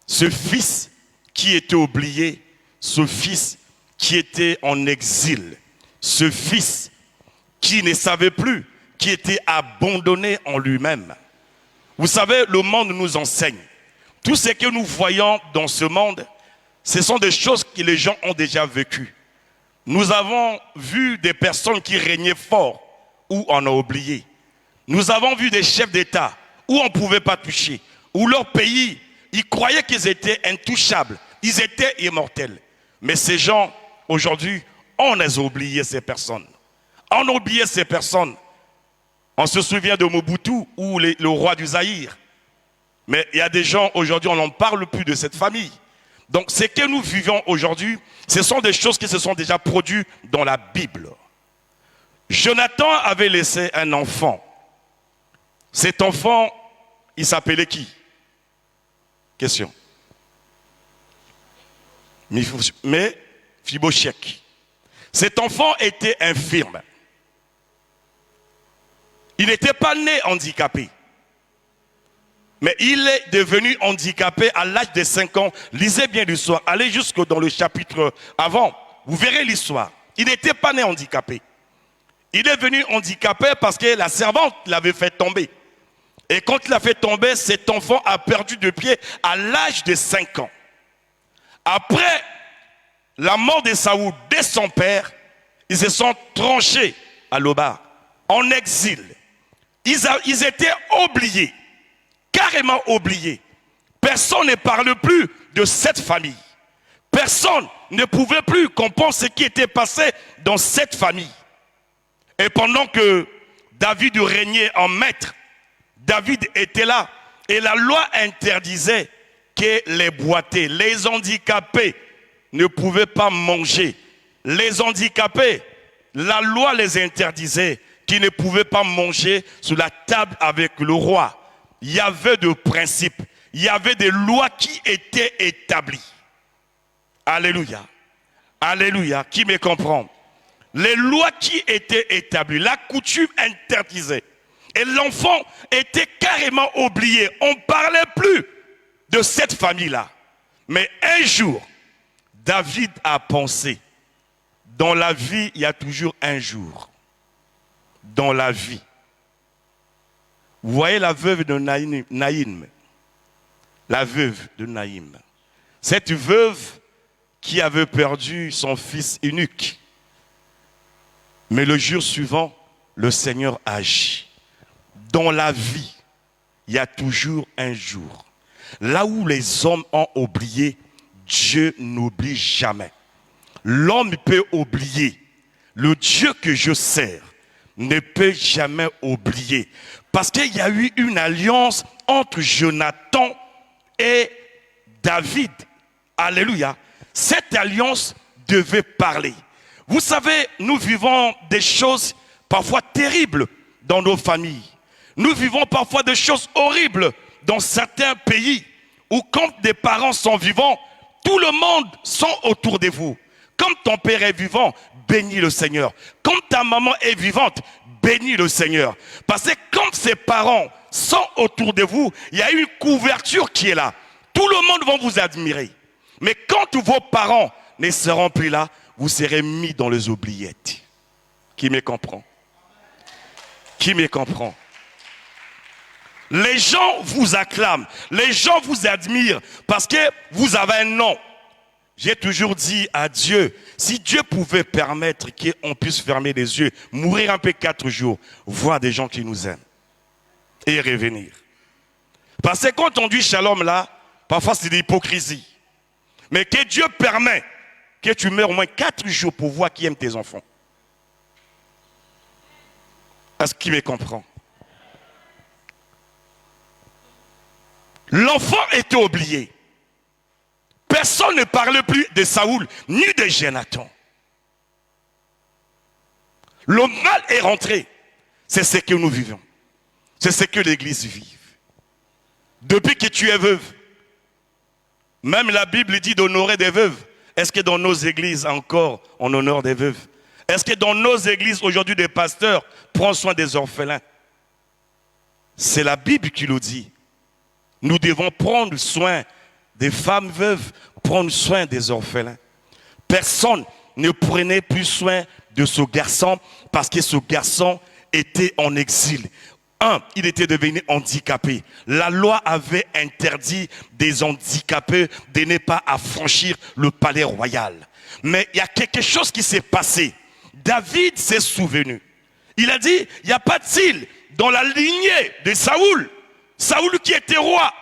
Ce fils qui était oublié, ce fils qui était en exil, ce fils qui ne savait plus, qui était abandonné en lui-même. Vous savez, le monde nous enseigne. Tout ce que nous voyons dans ce monde, ce sont des choses que les gens ont déjà vécues. Nous avons vu des personnes qui régnaient fort, où on a oublié. Nous avons vu des chefs d'État, où on ne pouvait pas toucher, où leur pays, ils croyaient qu'ils étaient intouchables, ils étaient immortels. Mais ces gens, aujourd'hui, on les a oubliés, ces personnes. On a oublié ces personnes. On se souvient de Mobutu ou le roi du Zaïre. Mais il y a des gens, aujourd'hui, on n'en parle plus de cette famille. Donc, ce que nous vivons aujourd'hui, ce sont des choses qui se sont déjà produites dans la Bible. Jonathan avait laissé un enfant. Cet enfant, il s'appelait qui? Question. Mais Méphibosheth. Cet enfant était infirme. Il n'était pas né handicapé. Mais il est devenu handicapé à l'âge de 5 ans. Lisez bien l'histoire. Allez jusque dans le chapitre avant. Vous verrez l'histoire. Il n'était pas né handicapé. Il est venu handicapé parce que la servante l'avait fait tomber. Et quand il l'a fait tomber, cet enfant a perdu de pied à l'âge de 5 ans. Après la mort de Saoul, dès son père, ils se sont tranchés à Lobar, en exil. Ils étaient oubliés, carrément oubliés. Personne ne parle plus de cette famille. Personne ne pouvait plus comprendre ce qui était passé dans cette famille. Et pendant que David régnait en maître, David était là. Et la loi interdisait que les boités, les handicapés ne pouvaient pas manger. Les handicapés, la loi les interdisait qu'ils ne pouvaient pas manger sur la table avec le roi. Il y avait des principes, il y avait des lois qui étaient établies. Alléluia. Alléluia. Qui me comprend? Les lois qui étaient établies, la coutume interdisait. Et l'enfant était carrément oublié. On ne parlait plus de cette famille-là. Mais un jour, David a pensé, dans la vie, il y a toujours un jour. Dans la vie. Vous voyez la veuve de Naïm. La veuve de Naïm. Cette veuve qui avait perdu son fils unique. Mais le jour suivant, le Seigneur agit. Dans la vie, il y a toujours un jour. Là où les hommes ont oublié, Dieu n'oublie jamais. L'homme peut oublier. Le Dieu que je sers ne peut jamais oublier. Parce qu'il y a eu une alliance entre Jonathan et David. Alléluia. Cette alliance devait parler. Vous savez, nous vivons des choses parfois terribles dans nos familles. Nous vivons parfois des choses horribles dans certains pays où quand des parents sont vivants, tout le monde sont autour de vous. Comme ton père est vivant, bénis le Seigneur. Comme ta maman est vivante, bénis le Seigneur. Parce que quand ses parents sont autour de vous, il y a une couverture qui est là. Tout le monde va vous admirer. Mais quand vos parents ne seront plus là, vous serez mis dans les oubliettes. Qui me comprend? Qui me comprend? Les gens vous acclament, les gens vous admirent parce que vous avez un nom. J'ai toujours dit à Dieu, si Dieu pouvait permettre qu'on puisse fermer les yeux, mourir un peu 4 jours, voir des gens qui nous aiment et revenir. Parce que quand on dit shalom là, parfois c'est de l'hypocrisie. Mais que Dieu permet que tu meurs au moins 4 jours pour voir qui aime tes enfants. Est-ce qu'il me comprend? L'enfant était oublié. Personne ne parlait plus de Saoul ni de Jonathan. Le mal est rentré. C'est ce que nous vivons. C'est ce que l'Église vit. Depuis que tu es veuve, même la Bible dit d'honorer des veuves. Est-ce que dans nos églises encore on honore des veuves? Est-ce que dans nos églises aujourd'hui des pasteurs prennent soin des orphelins? C'est la Bible qui le dit. Nous devons prendre soin des femmes veuves, prendre soin des orphelins. Personne ne prenait plus soin de ce garçon parce que ce garçon était en exil. Il était devenu handicapé. La loi avait interdit des handicapés de ne pas affranchir le palais royal. Mais il y a quelque chose qui s'est passé. David s'est souvenu. Il a dit, il n'y a pas t-il dans la lignée de Saoul, Saoul qui était roi,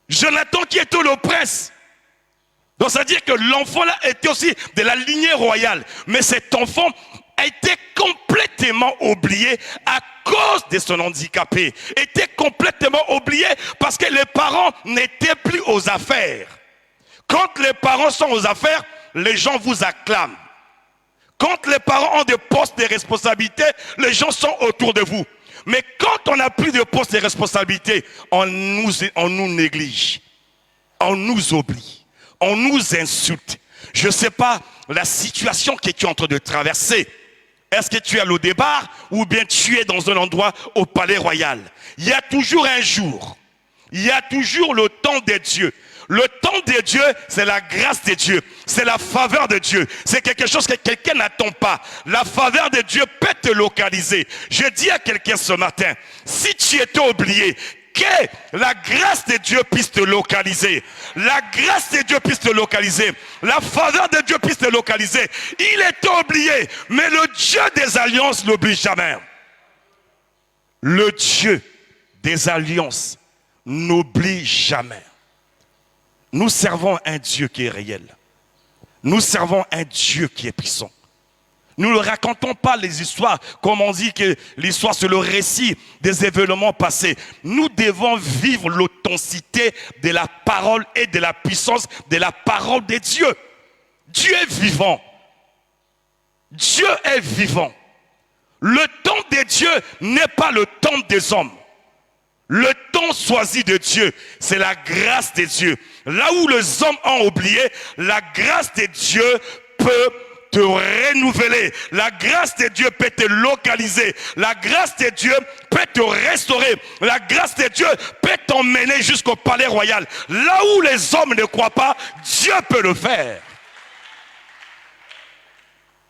Jonathan qui était le prince. Donc ça veut dire que l'enfant là était aussi de la lignée royale. Mais cet enfant a été complètement oublié à cause de son handicapé. Était complètement oublié parce que les parents n'étaient plus aux affaires. Quand les parents sont aux affaires, les gens vous acclament. Quand les parents ont des postes de responsabilité, les gens sont autour de vous. Mais quand on n'a plus de postes de responsabilité, on nous néglige, on nous oublie, on nous insulte. Je ne sais pas la situation que tu es en train de traverser. Est-ce que tu es au départ ou bien tu es dans un endroit au palais royal? Il y a toujours un jour. Il y a toujours le temps de Dieu. Le temps de Dieu, c'est la grâce de Dieu. C'est la faveur de Dieu. C'est quelque chose que quelqu'un n'attend pas. La faveur de Dieu peut te localiser. Je dis à quelqu'un ce matin, si tu étais oublié, que la grâce de Dieu puisse te localiser. La grâce de Dieu puisse te localiser. La faveur de Dieu puisse te localiser. Il était oublié, mais le Dieu des alliances n'oublie jamais. Le Dieu des alliances n'oublie jamais. Nous servons un Dieu qui est réel. Nous servons un Dieu qui est puissant. Nous ne racontons pas les histoires, comme on dit que l'histoire c'est le récit des événements passés. Nous devons vivre l'authenticité de la parole et de la puissance de la parole de Dieu. Dieu est vivant. Dieu est vivant. Le temps de Dieu n'est pas le temps des hommes. Le temps choisi de Dieu, c'est la grâce de Dieu. Là où les hommes ont oublié, la grâce de Dieu peut te renouveler. La grâce de Dieu peut te localiser. La grâce de Dieu peut te restaurer. La grâce de Dieu peut t'emmener jusqu'au palais royal. Là où les hommes ne croient pas, Dieu peut le faire.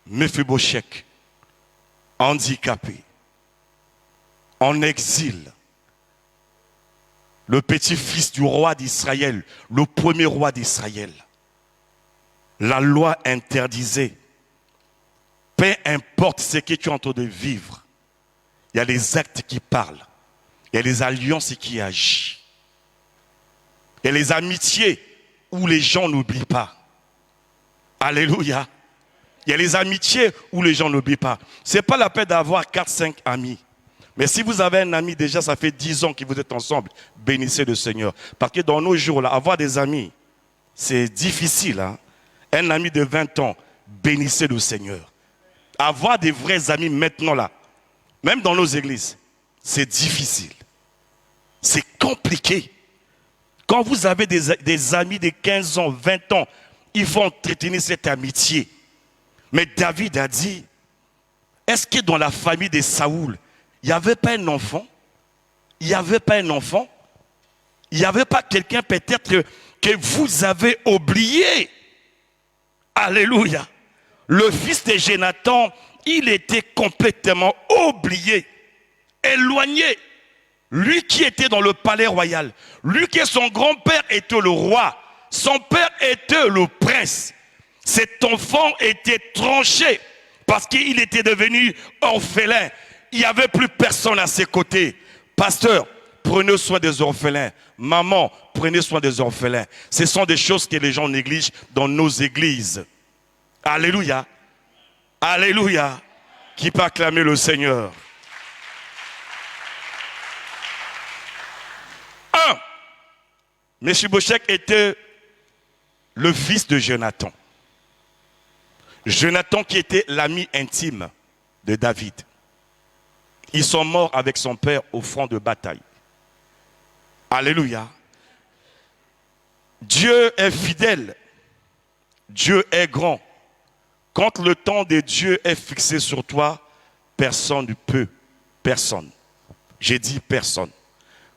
Mephibosheth, handicapé, en exil, le petit-fils du roi d'Israël, le premier roi d'Israël. La loi interdisait. Peu importe ce que tu es en train de vivre, il y a les actes qui parlent. Il y a les alliances qui agissent. Il y a les amitiés où les gens n'oublient pas. Alléluia. Il y a les amitiés où les gens n'oublient pas. Ce n'est pas la peine d'avoir 4-5 amis. Mais si vous avez un ami, déjà ça fait 10 ans que vous êtes ensemble, bénissez le Seigneur. Parce que dans nos jours, là, avoir des amis, c'est difficile. Hein? Un ami de 20 ans, bénissez le Seigneur. Avoir des vrais amis maintenant là, même dans nos églises, c'est difficile. C'est compliqué. Quand vous avez des amis de 15 ans, 20 ans, il faut entretenir cette amitié. Mais David a dit, est-ce que dans la famille de Saoul, il n'y avait pas un enfant? Il n'y avait pas un enfant? Il n'y avait pas quelqu'un peut-être que vous avez oublié? Alléluia. Le fils de Jonathan, il était complètement oublié, éloigné. Lui qui était dans le palais royal, lui qui son grand-père était le roi, son père était le prince. Cet enfant était tranché parce qu'il était devenu orphelin. Il n'y avait plus personne à ses côtés. Pasteur, prenez soin des orphelins. Maman, prenez soin des orphelins. Ce sont des choses que les gens négligent dans nos églises. Alléluia. Alléluia. Qui peut acclamer le Seigneur? Méphibosheth était le fils de Jonathan. Jonathan qui était l'ami intime de David. Ils sont morts avec son père au front de bataille. Alléluia. Dieu est fidèle. Dieu est grand. Quand le temps de Dieu est fixé sur toi, personne ne peut. Personne. J'ai dit personne.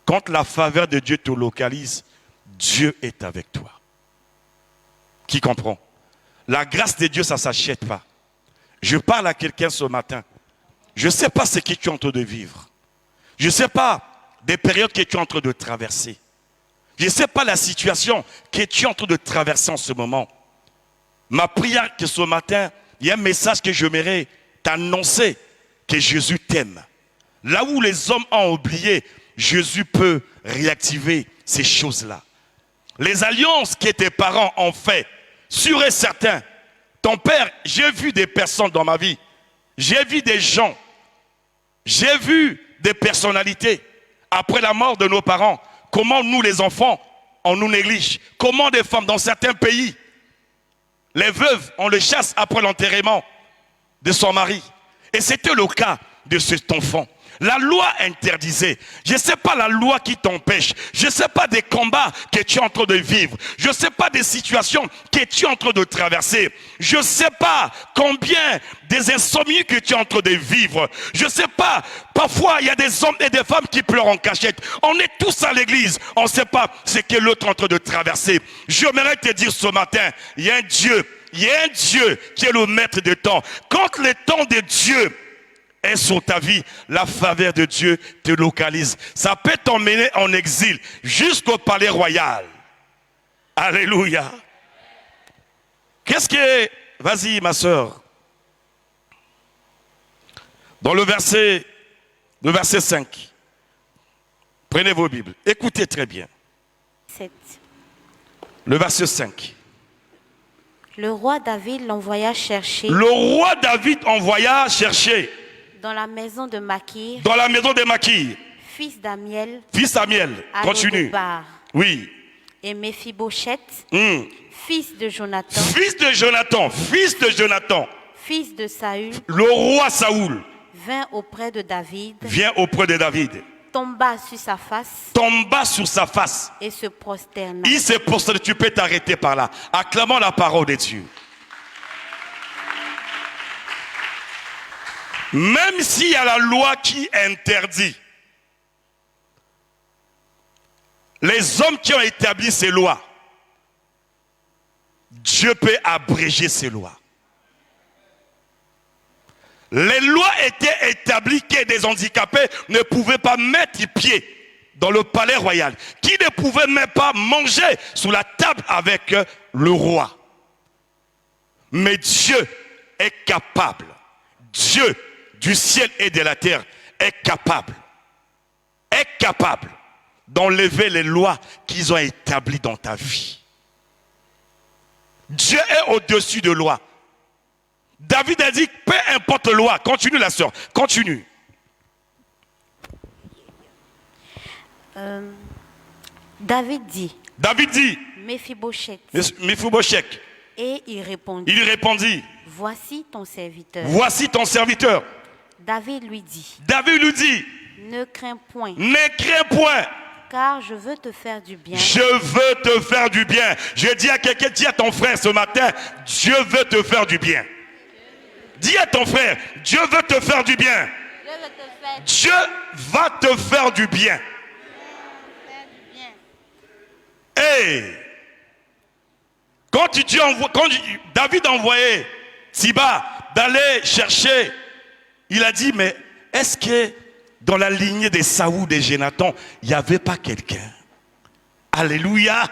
Quand la faveur de Dieu te localise, Dieu est avec toi. Qui comprend? La grâce de Dieu, ça ne s'achète pas. Je parle à quelqu'un ce matin. Je ne sais pas ce que tu es en train de vivre. Je ne sais pas des périodes que tu es en train de traverser. Je ne sais pas la situation que tu es en train de traverser en ce moment. Ma prière que ce matin, il y a un message que j'aimerais t'annoncer, que Jésus t'aime. Là où les hommes ont oublié, Jésus peut réactiver ces choses-là. Les alliances que tes parents ont fait, sûr et certain, ton père, j'ai vu des personnes dans ma vie, j'ai vu des gens, j'ai vu des personnalités, après la mort de nos parents, comment nous les enfants, on nous néglige, comment des femmes dans certains pays, les veuves, on les chasse après l'enterrement de son mari. Et c'était le cas de cet enfant. La loi interdisait. Je ne sais pas la loi qui t'empêche. Je ne sais pas des combats que tu es en train de vivre. Je ne sais pas des situations que tu es en train de traverser. Je ne sais pas combien des insomnies que tu es en train de vivre. Je ne sais pas. Parfois, il y a des hommes et des femmes qui pleurent en cachette. On est tous à l'église. On ne sait pas ce que l'autre est en train de traverser. J'aimerais te dire ce matin, il y a un Dieu. Il y a un Dieu qui est le maître des temps. Quand le temps de Dieu est sur ta vie, la faveur de Dieu te localise. Ça peut t'emmener en exil jusqu'au palais royal. Alléluia. Qu'est-ce que... Vas-y, ma soeur. Dans le verset 5. Prenez vos Bibles. Écoutez très bien. 7. Le verset 5. Le roi David l'envoya chercher. Le roi David envoya chercher. Dans la maison de Makir. Dans la maison de Makir. Fils d'Amiel. Fils d'Amiel. Continue. Oui. Et Méphibosheth. Fils de Jonathan. Fils de Jonathan. Fils de Jonathan. Fils de Saül. Le roi Saoul. Vint auprès de David. Vient auprès de David. Tomba sur sa face. Tomba sur sa face. Et se prosterna. Il se prosterna. Tu peux t'arrêter par là. Acclamons la parole de Dieu. Même s'il y a la loi qui interdit, les hommes qui ont établi ces lois, Dieu peut abréger ces lois. Les lois étaient établies que des handicapés ne pouvaient pas mettre pied dans le palais royal, qui ne pouvaient même pas manger sous la table avec le roi. Mais Dieu est capable. Dieu du ciel et de la terre est capable d'enlever les lois qu'ils ont établies dans ta vie. Dieu est au-dessus de loi. David a dit, peu importe loi, continue la sœur, continue. David dit, Méphibosheth, Et il répondit, Il répondit, voici ton serviteur. voici ton serviteur. David lui dit, David lui dit, ne crains point, ne crains point, car je veux te faire du bien. je veux te faire du bien. Je dis à quelqu'un, dis à ton frère ce matin, Dieu veut te faire du bien. Dis à ton frère, Dieu veut te faire du bien. Dieu va te faire du bien. Et quand David a envoyé Siba d'aller chercher, il a dit, mais est-ce que dans la lignée des Saoul, des Jonathan, il n'y avait pas quelqu'un? Alléluia.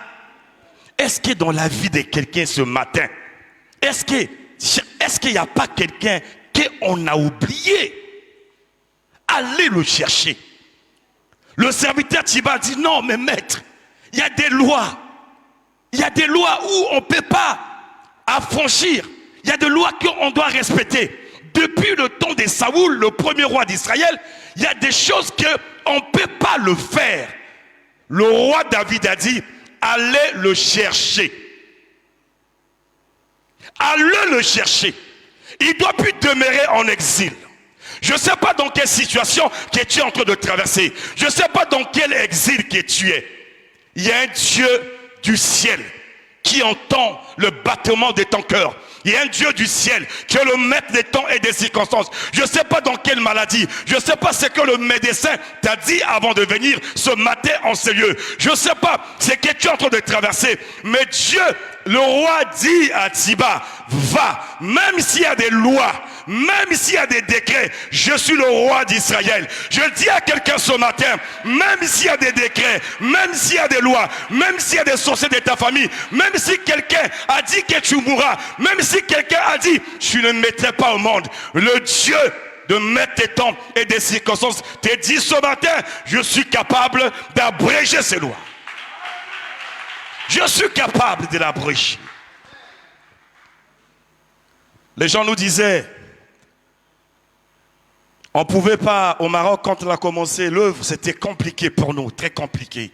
Est-ce que dans la vie de quelqu'un ce matin, est-ce qu'il n'y a pas quelqu'un qu'on a oublié? Allez le chercher. Le serviteur Siba dit, non, mais maître, il y a des lois. Il y a des lois où on ne peut pas affranchir. Il y a des lois qu'on doit respecter. Depuis le temps de Saoul, le premier roi d'Israël, il y a des choses qu'on ne peut pas le faire. Le roi David a dit, allez le chercher. Allez le chercher. Il ne doit plus demeurer en exil. Je ne sais pas dans quelle situation que tu es en train de traverser. Je ne sais pas dans quel exil que tu es. Il y a un Dieu du ciel qui entend le battement de ton cœur. Il y a un Dieu du ciel qui est le maître des temps et des circonstances. Je ne sais pas dans quelle maladie. Je ne sais pas ce que le médecin t'a dit avant de venir ce matin en ce lieu. Je ne sais pas ce que tu es en train de traverser. Mais Dieu, le roi dit à Siba, va, même s'il y a des lois, même s'il y a des décrets, je suis le roi d'Israël. Je dis à quelqu'un ce matin, même s'il y a des décrets, même s'il y a des lois, même s'il y a des sorciers de ta famille, même si quelqu'un a dit que tu mourras, même si quelqu'un a dit, je ne mettrai pas au monde, le Dieu de mettre tes temps et des circonstances te dit ce matin, je suis capable d'abréger ces lois. Je suis capable de l'abréger. Les gens nous disaient, on ne pouvait pas, au Maroc, quand on a commencé l'œuvre, c'était compliqué pour nous, très compliqué.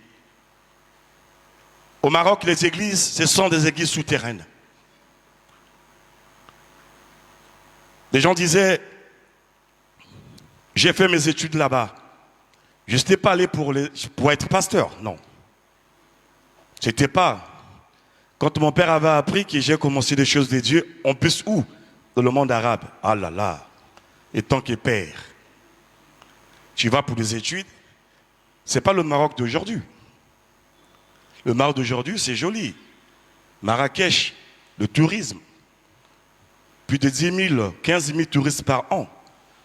Au Maroc, les églises, ce sont des églises souterraines. Les gens disaient, j'ai fait mes études là-bas. Je n'étais pas allé pour être pasteur, non. C'était pas. Quand mon père avait appris que j'ai commencé des choses de Dieu, on peut où? Dans le monde arabe. Ah là là. Et tant que père, tu vas pour des études, c'est pas le Maroc d'aujourd'hui. Le Maroc d'aujourd'hui, c'est joli. Marrakech, le tourisme. Plus de 10 000, 15 000 touristes par an.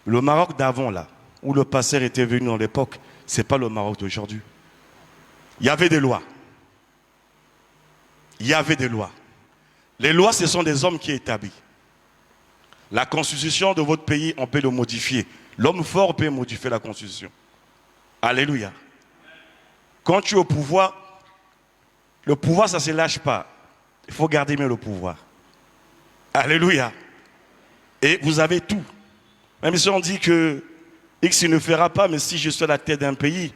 Le Maroc d'avant, là, où le pasteur était venu dans l'époque, c'est pas le Maroc d'aujourd'hui. Il y avait des lois. Il y avait des lois. Les lois, ce sont des hommes qui établissent. La constitution de votre pays, on peut le modifier. L'homme fort peut modifier la constitution. Alléluia. Quand tu es au pouvoir, le pouvoir, ça ne se lâche pas. Il faut garder bien le pouvoir. Alléluia. Et vous avez tout. Même si on dit que X ne fera pas, mais si je suis à la tête d'un pays,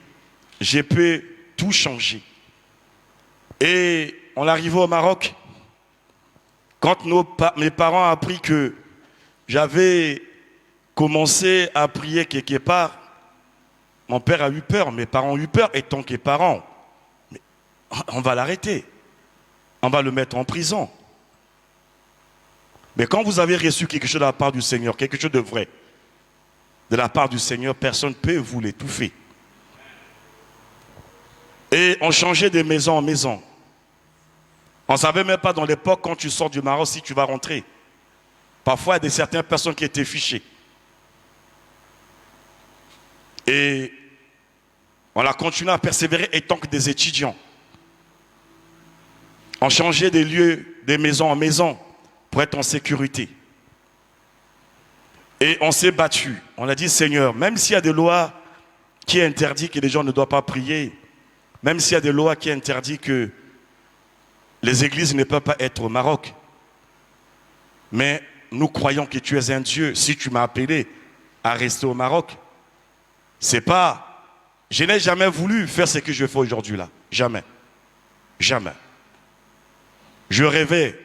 je peux tout changer. Et on arrivait au Maroc, quand mes parents ont appris que j'avais commencé à prier quelque part, mon père a eu peur, mes parents ont eu peur, et tant que parents, mais on va l'arrêter, on va le mettre en prison. Mais quand vous avez reçu quelque chose de la part du Seigneur, quelque chose de vrai, de la part du Seigneur, personne ne peut vous l'étouffer. Et on changeait de maison en maison. On ne savait même pas dans l'époque, quand tu sors du Maroc, si tu vas rentrer. Parfois, il y a certaines personnes qui étaient fichées. Et on a continué à persévérer étant que des étudiants. On changeait des lieux, des maisons en maison, pour être en sécurité. Et on s'est battu. On a dit, Seigneur, même s'il y a des lois qui interdisent que les gens ne doivent pas prier, même s'il y a des lois qui interdisent que les églises ne peuvent pas être au Maroc, mais nous croyons que tu es un Dieu. Si tu m'as appelé à rester au Maroc, c'est pas... Je n'ai jamais voulu faire ce que je fais aujourd'hui là. Jamais. Jamais. Je rêvais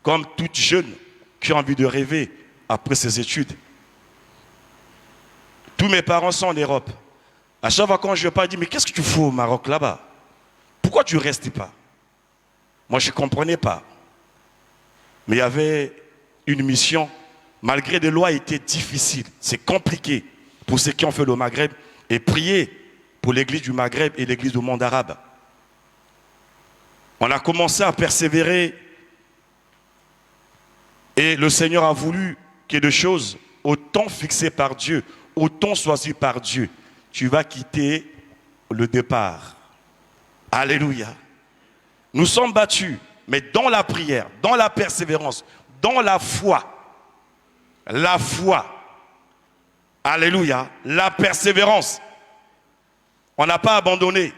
comme toute jeune qui a envie de rêver après ses études. Tous mes parents sont en Europe. À chaque fois quand je parle, je dis, mais qu'est-ce que tu fais au Maroc là-bas? Pourquoi tu ne restes pas? Moi, je ne comprenais pas. Mais il y avait une mission, malgré les lois étaient difficiles. C'est compliqué pour ceux qui ont fait le Maghreb et prier pour l'église du Maghreb et l'église du monde arabe. On a commencé à persévérer et le Seigneur a voulu que des choses au temps fixé par Dieu, au temps choisi par Dieu, tu vas quitter le départ. Alléluia. Nous sommes battus, mais dans la prière, dans la persévérance, dans la foi. La foi. Alléluia. La persévérance. On n'a pas abandonné.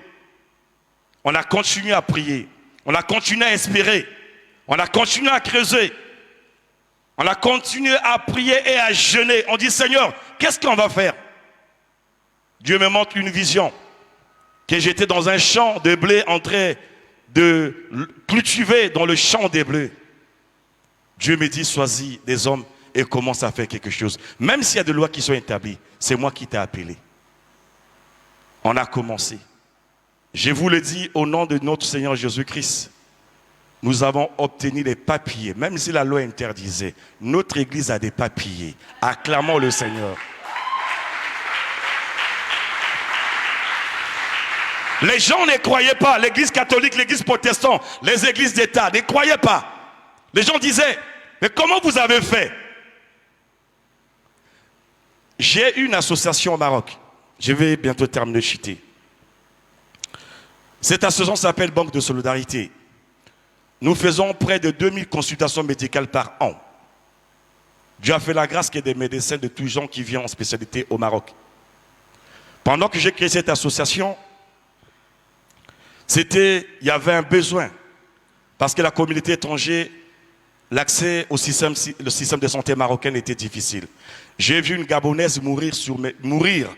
On a continué à prier. On a continué à espérer. On a continué à creuser. On a continué à prier et à jeûner. On dit, Seigneur, qu'est-ce qu'on va faire? Dieu me montre une vision. Que j'étais dans un champ de blé en train de cultiver dans le champ des blés. Dieu me dit, choisis des hommes et commence à faire quelque chose. Même s'il y a des lois qui sont établies, c'est moi qui t'ai appelé. On a commencé. Je vous le dis au nom de notre Seigneur Jésus-Christ. Nous avons obtenu les papiers, même si la loi interdisait. Notre église a des papiers. Acclamons le Seigneur. Les gens ne croyaient pas, l'église catholique, l'église protestante, les églises d'État ne croyaient pas. Les gens disaient, mais comment vous avez fait? J'ai une association au Maroc. Je vais bientôt terminer de chuter. Cette association s'appelle Banque de Solidarité. Nous faisons près de 2000 consultations médicales par an. Dieu a fait la grâce qu'il y ait des médecins de tous gens qui viennent en spécialité au Maroc. Pendant que j'ai créé cette association, il y avait un besoin. Parce que la communauté étrangère, l'accès au système de santé marocain était difficile. J'ai vu une Gabonaise mourir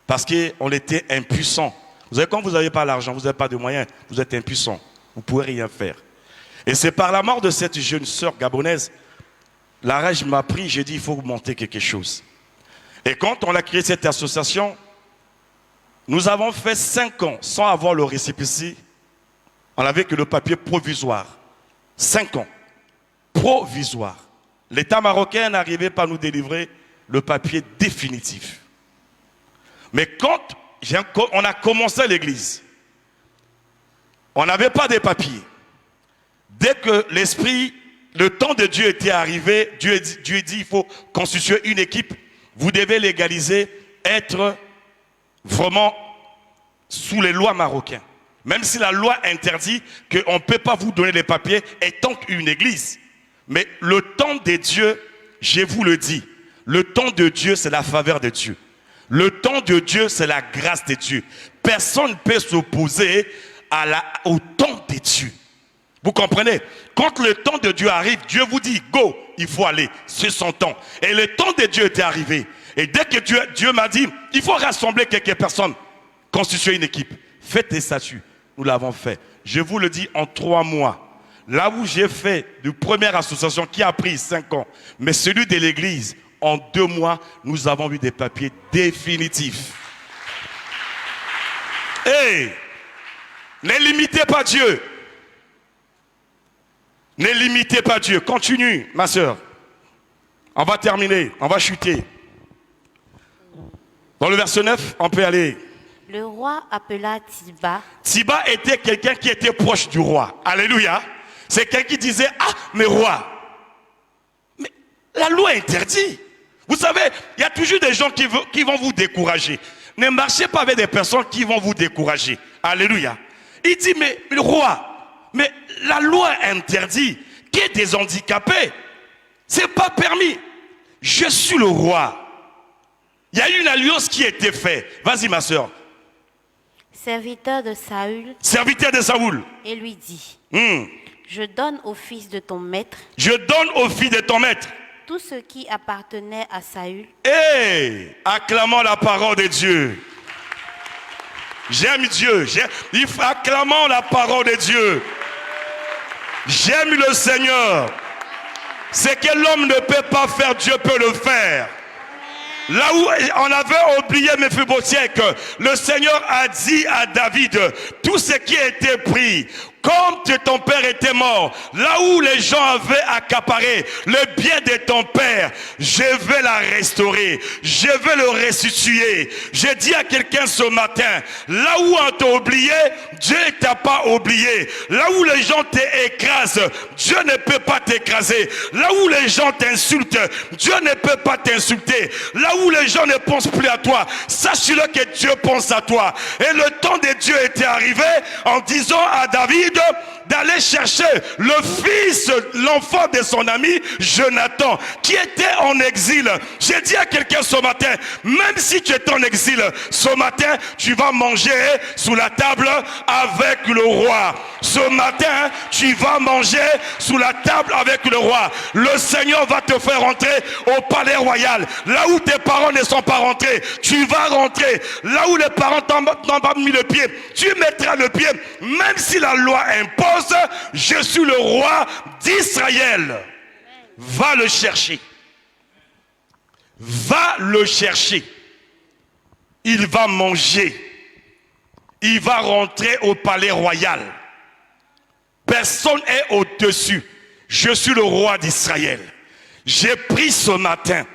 parce qu'on était impuissant. Vous savez, quand vous n'avez pas l'argent, vous n'avez pas de moyens, vous êtes impuissant. Vous ne pouvez rien faire. Et c'est par la mort de cette jeune sœur gabonaise, la rage m'a pris, j'ai dit, il faut monter quelque chose. Et quand on a créé cette association, nous avons fait 5 ans sans avoir le récépissé. On n'avait que le papier provisoire. 5 ans. Provisoire. L'État marocain n'arrivait pas à nous délivrer le papier définitif. Mais quand on a commencé l'église, on n'avait pas de papiers. Dès que le temps de Dieu était arrivé, Dieu dit, il faut constituer une équipe. Vous devez légaliser, être vraiment sous les lois marocaines. Même si la loi interdit qu'on ne peut pas vous donner les papiers étant une église. Mais le temps de Dieu, je vous le dis, le temps de Dieu, c'est la faveur de Dieu. Le temps de Dieu, c'est la grâce de Dieu. Personne ne peut s'opposer au temps de Dieu. Vous comprenez? Quand le temps de Dieu arrive, Dieu vous dit, go, il faut aller. C'est son temps. Et le temps de Dieu était arrivé. Et dès que Dieu m'a dit, il faut rassembler quelques personnes, constituer une équipe. Faites des statuts. Nous l'avons fait. Je vous le dis, en 3 mois. Là où j'ai fait de première association qui a pris 5 ans, mais celui de l'église, en 2 mois, nous avons eu des papiers définitifs. Hey! Ne limitez pas Dieu. Ne limitez pas Dieu. Continue, ma soeur. On va terminer. On va chuter. Dans le verset 9, on peut aller. Le roi appela Tiba. Tiba était quelqu'un qui était proche du roi. Alléluia. C'est quelqu'un qui disait, ah, mais roi, mais la loi interdit. Vous savez, il y a toujours des gens qui vont vous décourager. Ne marchez pas avec des personnes qui vont vous décourager. Alléluia. Il dit, mais roi, mais la loi interdit qu'il y ait des handicapés. C'est pas permis. Je suis le roi. Il y a eu une alliance qui a été faite. Vas-y, ma soeur. Serviteur de Saül. Serviteur de Saül. Et lui dit, je donne au fils de ton maître. Je donne au fils de ton maître. Tout ce qui appartenait à Saül. Hey, acclamons la parole de Dieu. J'aime Dieu. Acclamons la parole de Dieu. J'aime le Seigneur. Ce que l'homme ne peut pas faire, Dieu peut le faire. Là où on avait oublié Méphibosheth, que le Seigneur a dit à David, tout ce qui a été pris, comme ton père était mort, là où les gens avaient accaparé le bien de ton père, je vais la restaurer, je vais le restituer. J'ai dit à quelqu'un ce matin, là où on t'a oublié, Dieu ne t'a pas oublié. Là où les gens t'écrasent, Dieu ne peut pas t'écraser. Là où les gens t'insultent, Dieu ne peut pas t'insulter. Là où les gens ne pensent plus à toi, sache-le que Dieu pense à toi. Et le temps de Dieu était arrivé en disant à David d'aller chercher le fils, l'enfant de son ami Jonathan, qui était en exil. J'ai dit à quelqu'un ce matin, même si tu es en exil, ce matin, tu vas manger sous la table avec le roi. Ce matin, tu vas manger sous la table avec le roi. Le Seigneur va te faire rentrer au palais royal. Là où tes parents ne sont pas rentrés, tu vas rentrer. Là où les parents t'ont pas mis le pied, tu mettras le pied. Même si la loi impose, je suis le roi d'Israël. Va le chercher. Va le chercher. Il va manger. Il va rentrer au palais royal. Personne n'est au-dessus. Je suis le roi d'Israël. J'ai pris ce matin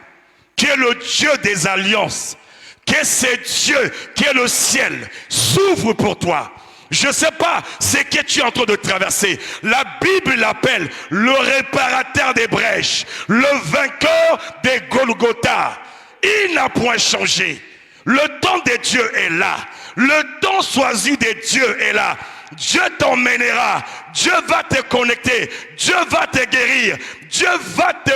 que le Dieu des alliances, que ce Dieu qui est le ciel, s'ouvre pour toi. Je ne sais pas ce que tu es en train de traverser. La Bible l'appelle le réparateur des brèches, le vainqueur des Golgotha. Il n'a point changé. Le temps de Dieu est là. Le temps choisi de Dieu est là. Dieu t'emmènera. Dieu va te connecter. Dieu va te guérir. Dieu va te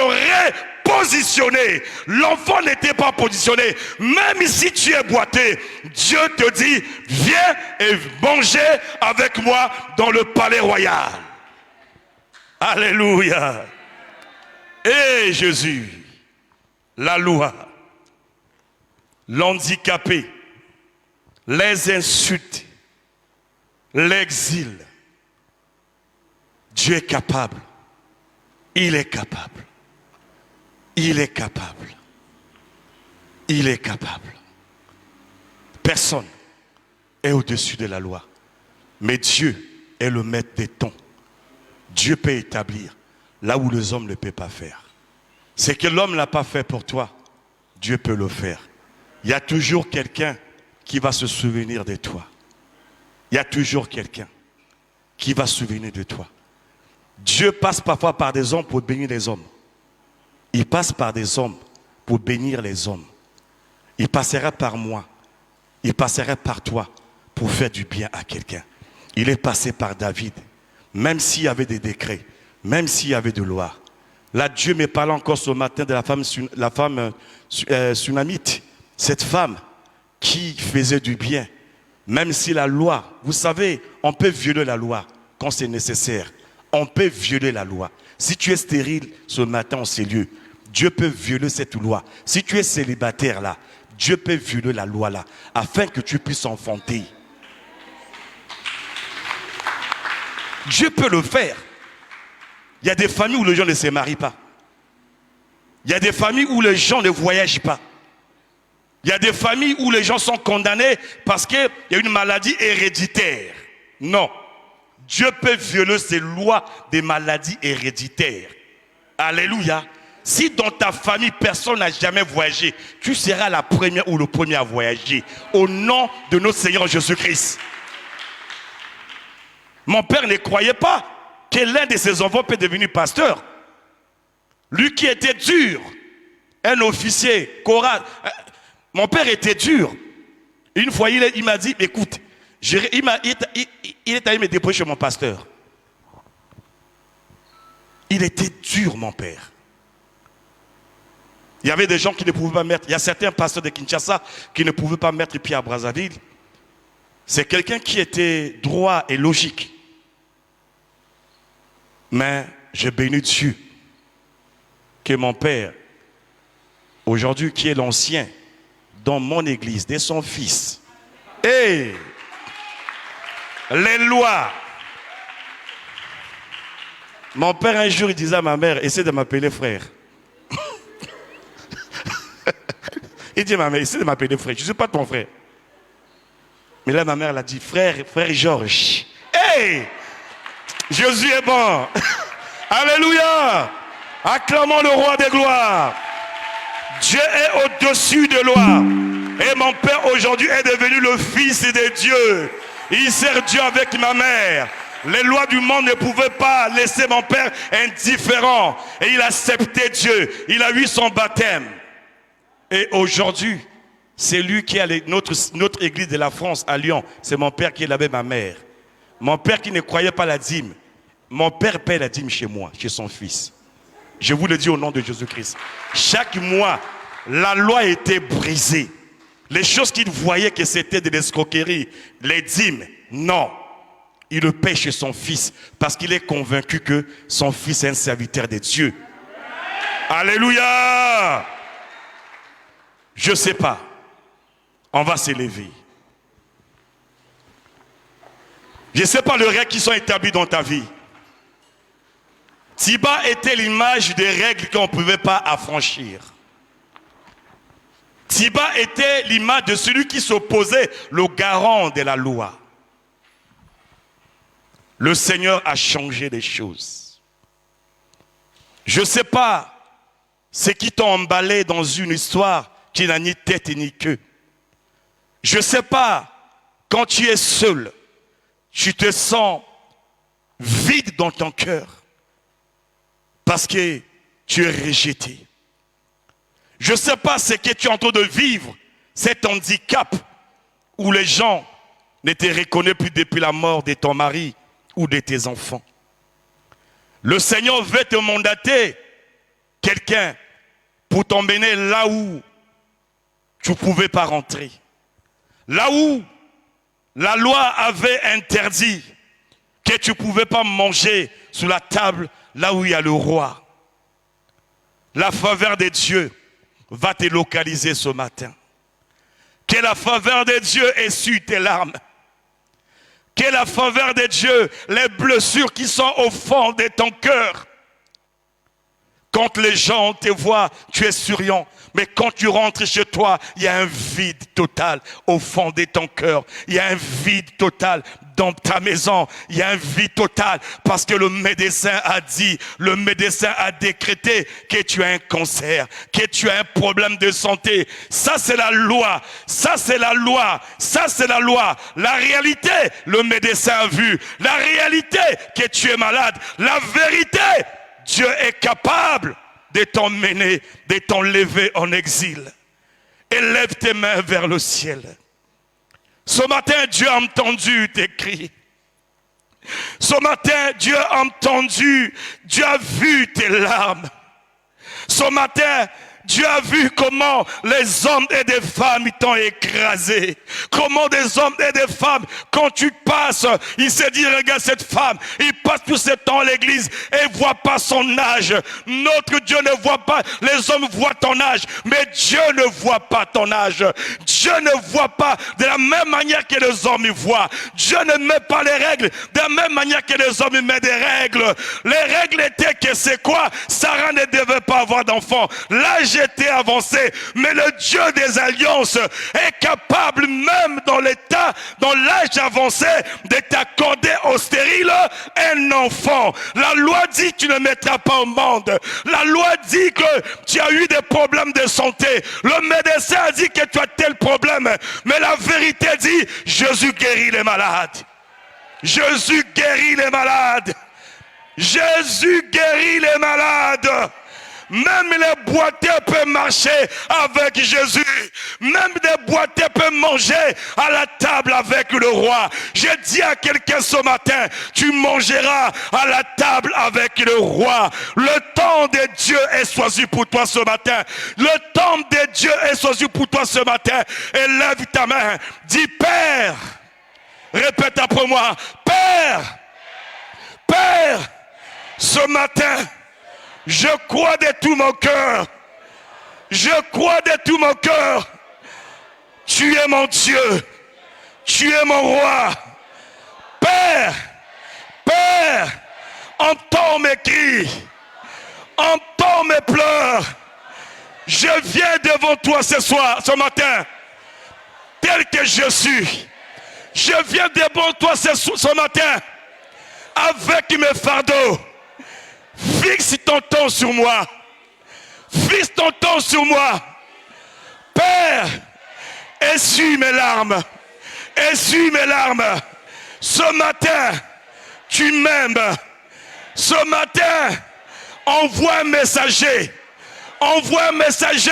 repositionner. L'enfant n'était pas positionné. Même si tu es boité, Dieu te dit, viens et mangez avec moi dans le palais royal. Alléluia. Et Jésus, la loi, l'handicapé, les insultes, l'exil. Dieu est capable. Il est capable. Il est capable. Il est capable. Personne est au-dessus de la loi. Mais Dieu est le maître des temps. Dieu peut établir là où les hommes ne peuvent pas faire. Ce que l'homme n'a pas fait pour toi, Dieu peut le faire. Il y a toujours quelqu'un qui va se souvenir de toi. Il y a toujours quelqu'un qui va se souvenir de toi. Dieu passe parfois par des hommes pour bénir les hommes. Il passe par des hommes pour bénir les hommes. Il passera par moi. Il passera par toi pour faire du bien à quelqu'un. Il est passé par David. Même s'il y avait des décrets, même s'il y avait de loi. Là, Dieu me parle encore ce matin de la femme Sunamite. Cette femme qui faisait du bien. Même si la loi, vous savez, on peut violer la loi quand c'est nécessaire. On peut violer la loi. Si tu es stérile ce matin en ces lieux, Dieu peut violer cette loi. Si tu es célibataire là, Dieu peut violer la loi là, afin que tu puisses enfanter. Dieu peut le faire. Il y a des familles où les gens ne se marient pas. Il y a des familles où les gens ne voyagent pas. Il y a des familles où les gens sont condamnés parce qu'il y a une maladie héréditaire. Non. Dieu peut violer ces lois des maladies héréditaires. Alléluia. Si dans ta famille, personne n'a jamais voyagé, tu seras la première ou le premier à voyager. Au nom de notre Seigneur Jésus-Christ. Mon père ne croyait pas que l'un de ses enfants peut devenir pasteur. Lui qui était dur, un officier, choral. Mon père était dur. Une fois, il m'a dit, écoute, il est allé me déposer chez mon pasteur. Il était dur, mon père. Il y avait des gens qui ne pouvaient pas mettre, il y a certains pasteurs de Kinshasa qui ne pouvaient pas mettre pied à Brazzaville. C'est quelqu'un qui était droit et logique. Mais je bénis Dieu que mon père, aujourd'hui qui est l'ancien, dans mon église, de son fils, et les lois, Mon père, un jour, il disait à ma mère, essaie de m'appeler frère. Il dit à ma mère, essaie de m'appeler frère. Je ne suis pas ton frère. Mais là, ma mère l'a dit, frère Georges. Hey! Jésus est bon. Alléluia. Acclamons le roi des gloires. Dieu est au-dessus de loi. Et mon père aujourd'hui est devenu le fils de Dieu. Il sert Dieu avec ma mère. Les lois du monde ne pouvaient pas laisser mon père indifférent. Et il a accepté Dieu. Il a eu son baptême. Et aujourd'hui, c'est lui qui a notre église de la France à Lyon. C'est mon père qui avait ma mère. Mon père qui ne croyait pas la dîme. Mon père paie la dîme chez moi, chez son fils. Je vous le dis au nom de Jésus-Christ. Chaque mois, la loi était brisée. Les choses qu'il voyait que c'était de l'escroquerie, les dîmes, non. Il le paie chez son fils parce qu'il est convaincu que son fils est un serviteur de Dieu. Alléluia! Je ne sais pas. On va s'élever. Je ne sais pas les règles qui sont établies dans ta vie. Tiba était l'image des règles qu'on ne pouvait pas affranchir. Tiba était l'image de celui qui s'opposait, le garant de la loi. Le Seigneur a changé les choses. Je ne sais pas ce qui t'a emballé dans une histoire qui n'a ni tête ni queue. Je ne sais pas, quand tu es seul, tu te sens vide dans ton cœur parce que tu es rejeté. Je ne sais pas ce que tu es en train de vivre, cet handicap où les gens ne te reconnaissent plus depuis la mort de ton mari ou de tes enfants. Le Seigneur veut te mandater quelqu'un pour t'emmener là où tu ne pouvais pas rentrer. Là où la loi avait interdit que tu ne pouvais pas manger sous la table là où il y a le roi. La faveur de Dieu va te localiser ce matin. Que la faveur de Dieu essuie tes larmes. Que la faveur de Dieu, les blessures qui sont au fond de ton cœur. Quand les gens te voient, tu es souriant. Mais quand tu rentres chez toi, il y a un vide total au fond de ton cœur. Il y a un vide total dans ta maison. Il y a un vide total parce que le médecin a dit, le médecin a décrété que tu as un cancer, que tu as un problème de santé. Ça c'est la loi, ça c'est la loi, ça c'est la loi. La réalité, le médecin a vu. La réalité, que tu es malade. La vérité, Dieu est capable de t'emmener, de t'enlever en exil. Élève tes mains vers le ciel. Ce matin, Dieu a entendu tes cris. Ce matin, Dieu a entendu, Dieu a vu tes larmes. Ce matin, Dieu a vu comment les hommes et des femmes t'ont écrasé. Comment des hommes et des femmes, quand tu passes, il s'est dit, regarde cette femme, il passe tout ce temps à l'église et ne voit pas son âge. Notre Dieu ne voit pas, les hommes voient ton âge, mais Dieu ne voit pas ton âge. Dieu ne voit pas de la même manière que les hommes y voient. Dieu ne met pas les règles de la même manière que les hommes y mettent des règles. Les règles étaient que c'est quoi? Sarah ne devait pas avoir d'enfant. L'âge était avancé, mais le Dieu des alliances est capable même dans l'état, dans l'âge avancé, de t'accorder au stérile un enfant. La loi dit que tu ne mettras pas au monde. La loi dit que tu as eu des problèmes de santé. Le médecin a dit que tu as tel problème, mais la vérité dit, Jésus guérit les malades. Jésus guérit les malades. Jésus guérit les malades. Même les boiteux peuvent marcher avec Jésus. Même des boiteux peuvent manger à la table avec le roi. Je dis à quelqu'un ce matin, tu mangeras à la table avec le roi. Le temps de Dieu est choisi pour toi ce matin. Le temps de Dieu est choisi pour toi ce matin. Élève ta main. Dis Père. Répète après moi. Père. Père. Ce matin. Je crois de tout mon cœur. Je crois de tout mon cœur. Tu es mon Dieu. Tu es mon roi. Père, Père, entends entends mes cris, entends mes pleurs. Je viens devant toi ce matin, tel que je suis. Je viens devant toi ce matin, avec mes fardeaux. Fixe ton temps sur moi. Fixe ton temps sur moi. Père, essuie mes larmes. Essuie mes larmes. Ce matin, tu m'aimes. Ce matin, envoie un messager. Envoie un messager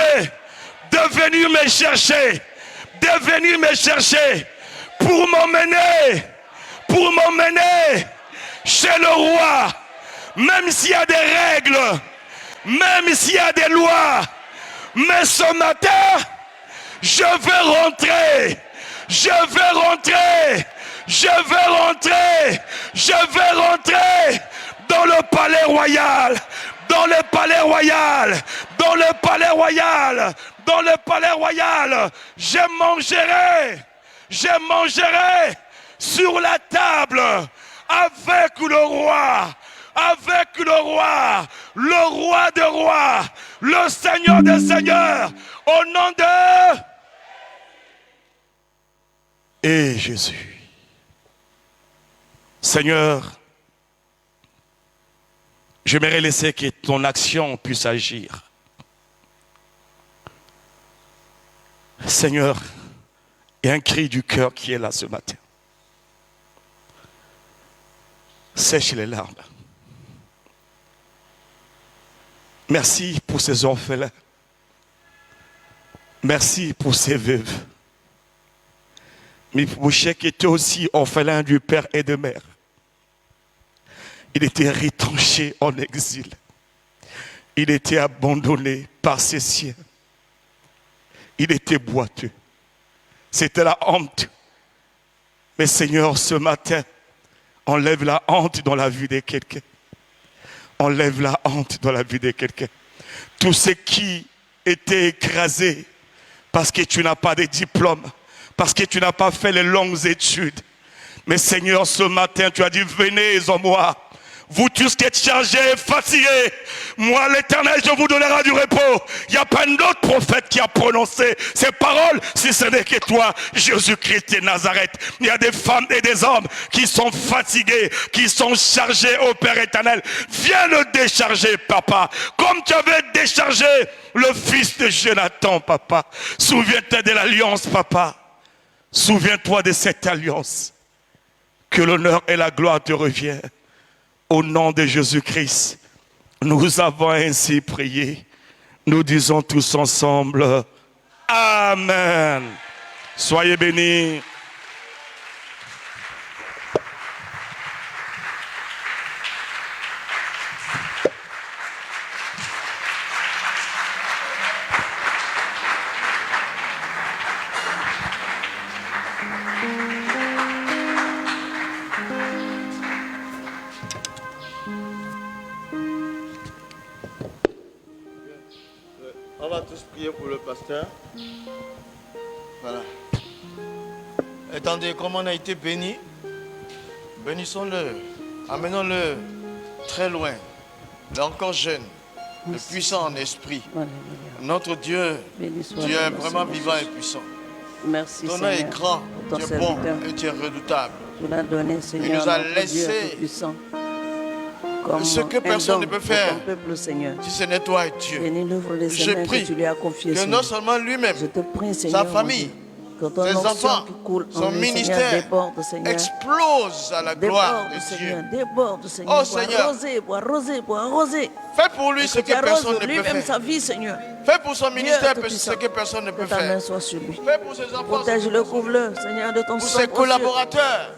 de venir me chercher. De venir me chercher. Pour m'emmener chez le roi. Même s'il y a des règles. Même s'il y a des lois. Mais ce matin, je vais rentrer. Je vais rentrer. Je vais rentrer. Je vais rentrer dans le palais royal. Dans le palais royal. Dans le palais royal. Dans le palais royal. Je mangerai sur la table avec le roi. Avec le roi des rois, le Seigneur des seigneurs, au nom de... Et Jésus. Seigneur, j'aimerais laisser que ton action puisse agir. Seigneur, il y a un cri du cœur qui est là ce matin. Sèche les larmes. Merci pour ces orphelins. Merci pour ces veuves. Mais Mouchek était aussi orphelin du père et de mère. Il était retranché en exil. Il était abandonné par ses siens. Il était boiteux. C'était la honte. Mais Seigneur, ce matin, enlève la honte dans la vie de quelqu'un. Enlève la honte dans la vie de quelqu'un. Tous ceux qui étaient écrasés parce que tu n'as pas de diplôme, parce que tu n'as pas fait les longues études. Mais Seigneur, ce matin, tu as dit, venez en moi. Vous tous qui êtes chargés et fatigués, moi l'Éternel, je vous donnerai du repos. Il n'y a pas un autre prophète qui a prononcé ces paroles, si ce n'est que toi, Jésus-Christ de Nazareth. Il y a des femmes et des hommes qui sont fatigués, qui sont chargés au Père éternel. Viens le décharger, papa, comme tu avais déchargé le fils de Jonathan, papa. Souviens-toi de l'alliance, papa. Souviens-toi de cette alliance. Que l'honneur et la gloire te reviennent. Au nom de Jésus-Christ, nous avons ainsi prié. Nous disons tous ensemble, Amen. Soyez bénis. On va tous prier pour le pasteur. Voilà. Attendez, comme on a été béni, bénissons-le. Amenons-le très loin. Il est encore jeune, mais puissant en esprit. Notre Dieu, Dieu est vraiment vivant et puissant. Merci, Ton nom est Seigneur, grand, pour tu ton es bon serviteur. et tu es redoutable. Tu l'as donné, Seigneur, nous a notre laissé Dieu tout-puissant. Comme ce que un personne don ne peut pour faire. ton peuple, Seigneur. Si ce n'est toi et Dieu, Bénis l'œuvre des je mains prie que tu lui as confié, que Seigneur. non seulement lui-même, Je te prie, Seigneur, sa famille, que ton ses onction enfants, qui coule en son lui, ministère Seigneur, déborde, Seigneur. explose à la gloire Déborde, de Seigneur, Dieu. déborde, Seigneur. Oh, Seigneur. Pour arroser. Fais pour lui ce Que que tu arroses personne ne peut lui-même sa faire. vie, Seigneur. Fais pour son ministère Tout-Puissant. ce que personne ne Que peut ta main faire. soit sur lui. Fais pour ses enfants, Protège-le, couvre-le, Seigneur, de ton pour sang ses précieux. collaborateurs.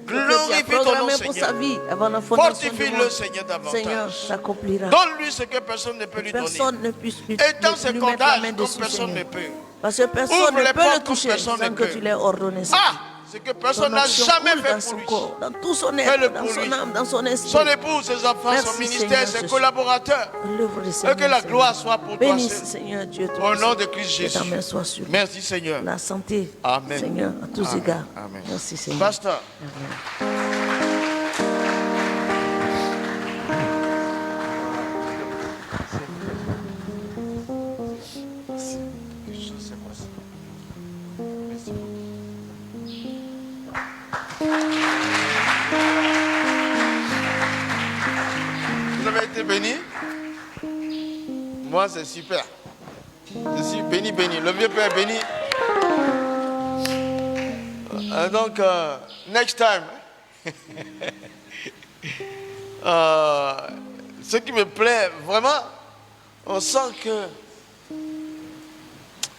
Que tu as Glorifie ton nom, programmé pour sa Seigneur. vie avant la fondation du Fortifie-le, monde. Seigneur, davantage. Seigneur, s'accomplira. Donne-lui ce que personne ne peut lui donner. Personne ne puisse lui Étends ses lui mettre la cordages main comme dessus, personne ne Seigneur. peut. Parce que personne Ouvre ne les peut portes le comme toucher personne sans ne que peut. tu l'aies ordonné. Ah, ce que personne Ton n'a onction jamais coule fait dans pour son lui. corps, dans tout son Fais-le être, dans pour son lui. âme, dans son esprit. Son épouse, ses enfants, Merci, son ministère, Seigneur, ses Jésus. collaborateurs. L'œuvre de Et Seigneur, que la Seigneur. gloire soit pour toi, Bénisse, Seigneur. Seigneur Dieu. Au nom de Christ Que ta Jésus. main soit sur lui. Merci, Seigneur. La santé, Amen. Seigneur, à tous Amen. égards. Amen. Merci, Seigneur. Pasteur. Amen. béni? Moi, c'est super. Je suis béni, béni. Le vieux père est béni. Donc, next time. Ce qui me plaît vraiment, on sent que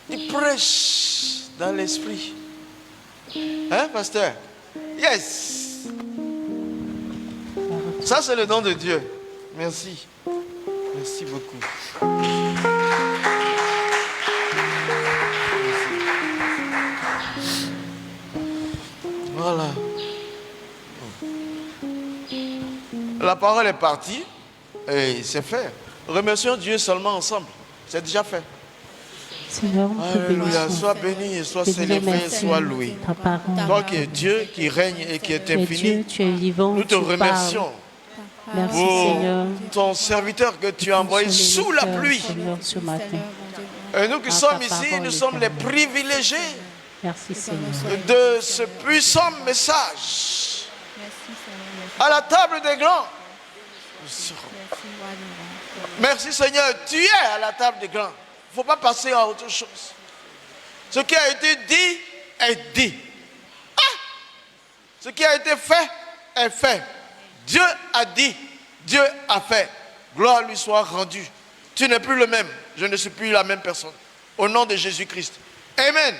il prêche dans l'esprit. Hein, pasteur? Yes. Ça, c'est le don de Dieu. Merci. Merci beaucoup. Voilà. La parole est partie et c'est fait. Remercions Dieu seulement ensemble. C'est déjà fait. Seigneur, nous te Alléluia. bénissons. Sois béni et sois Te disons célébré, merci. sois loué. Ta parole. Toi qui es Dieu, qui règne et qui est Tu es Dieu, infini, tu es vivant, nous te tu parles. remercions Merci pour Seigneur. ton serviteur que tu as envoyé sous la pluie. Seigneur, ce matin. Et nous qui Par sommes ta ici, parole, nous sommes les Éternel. privilégiés Merci Seigneur. de ce puissant message. À la table des grands, nous serons. Merci Seigneur, tu es à la table des grands. Il ne faut pas passer à autre chose. Ce qui a été dit est dit. Ah! Ce qui a été fait est fait. Dieu a dit, Dieu a fait. Gloire lui soit rendue. Tu n'es plus le même. Je ne suis plus la même personne. Au nom de Jésus-Christ. Amen.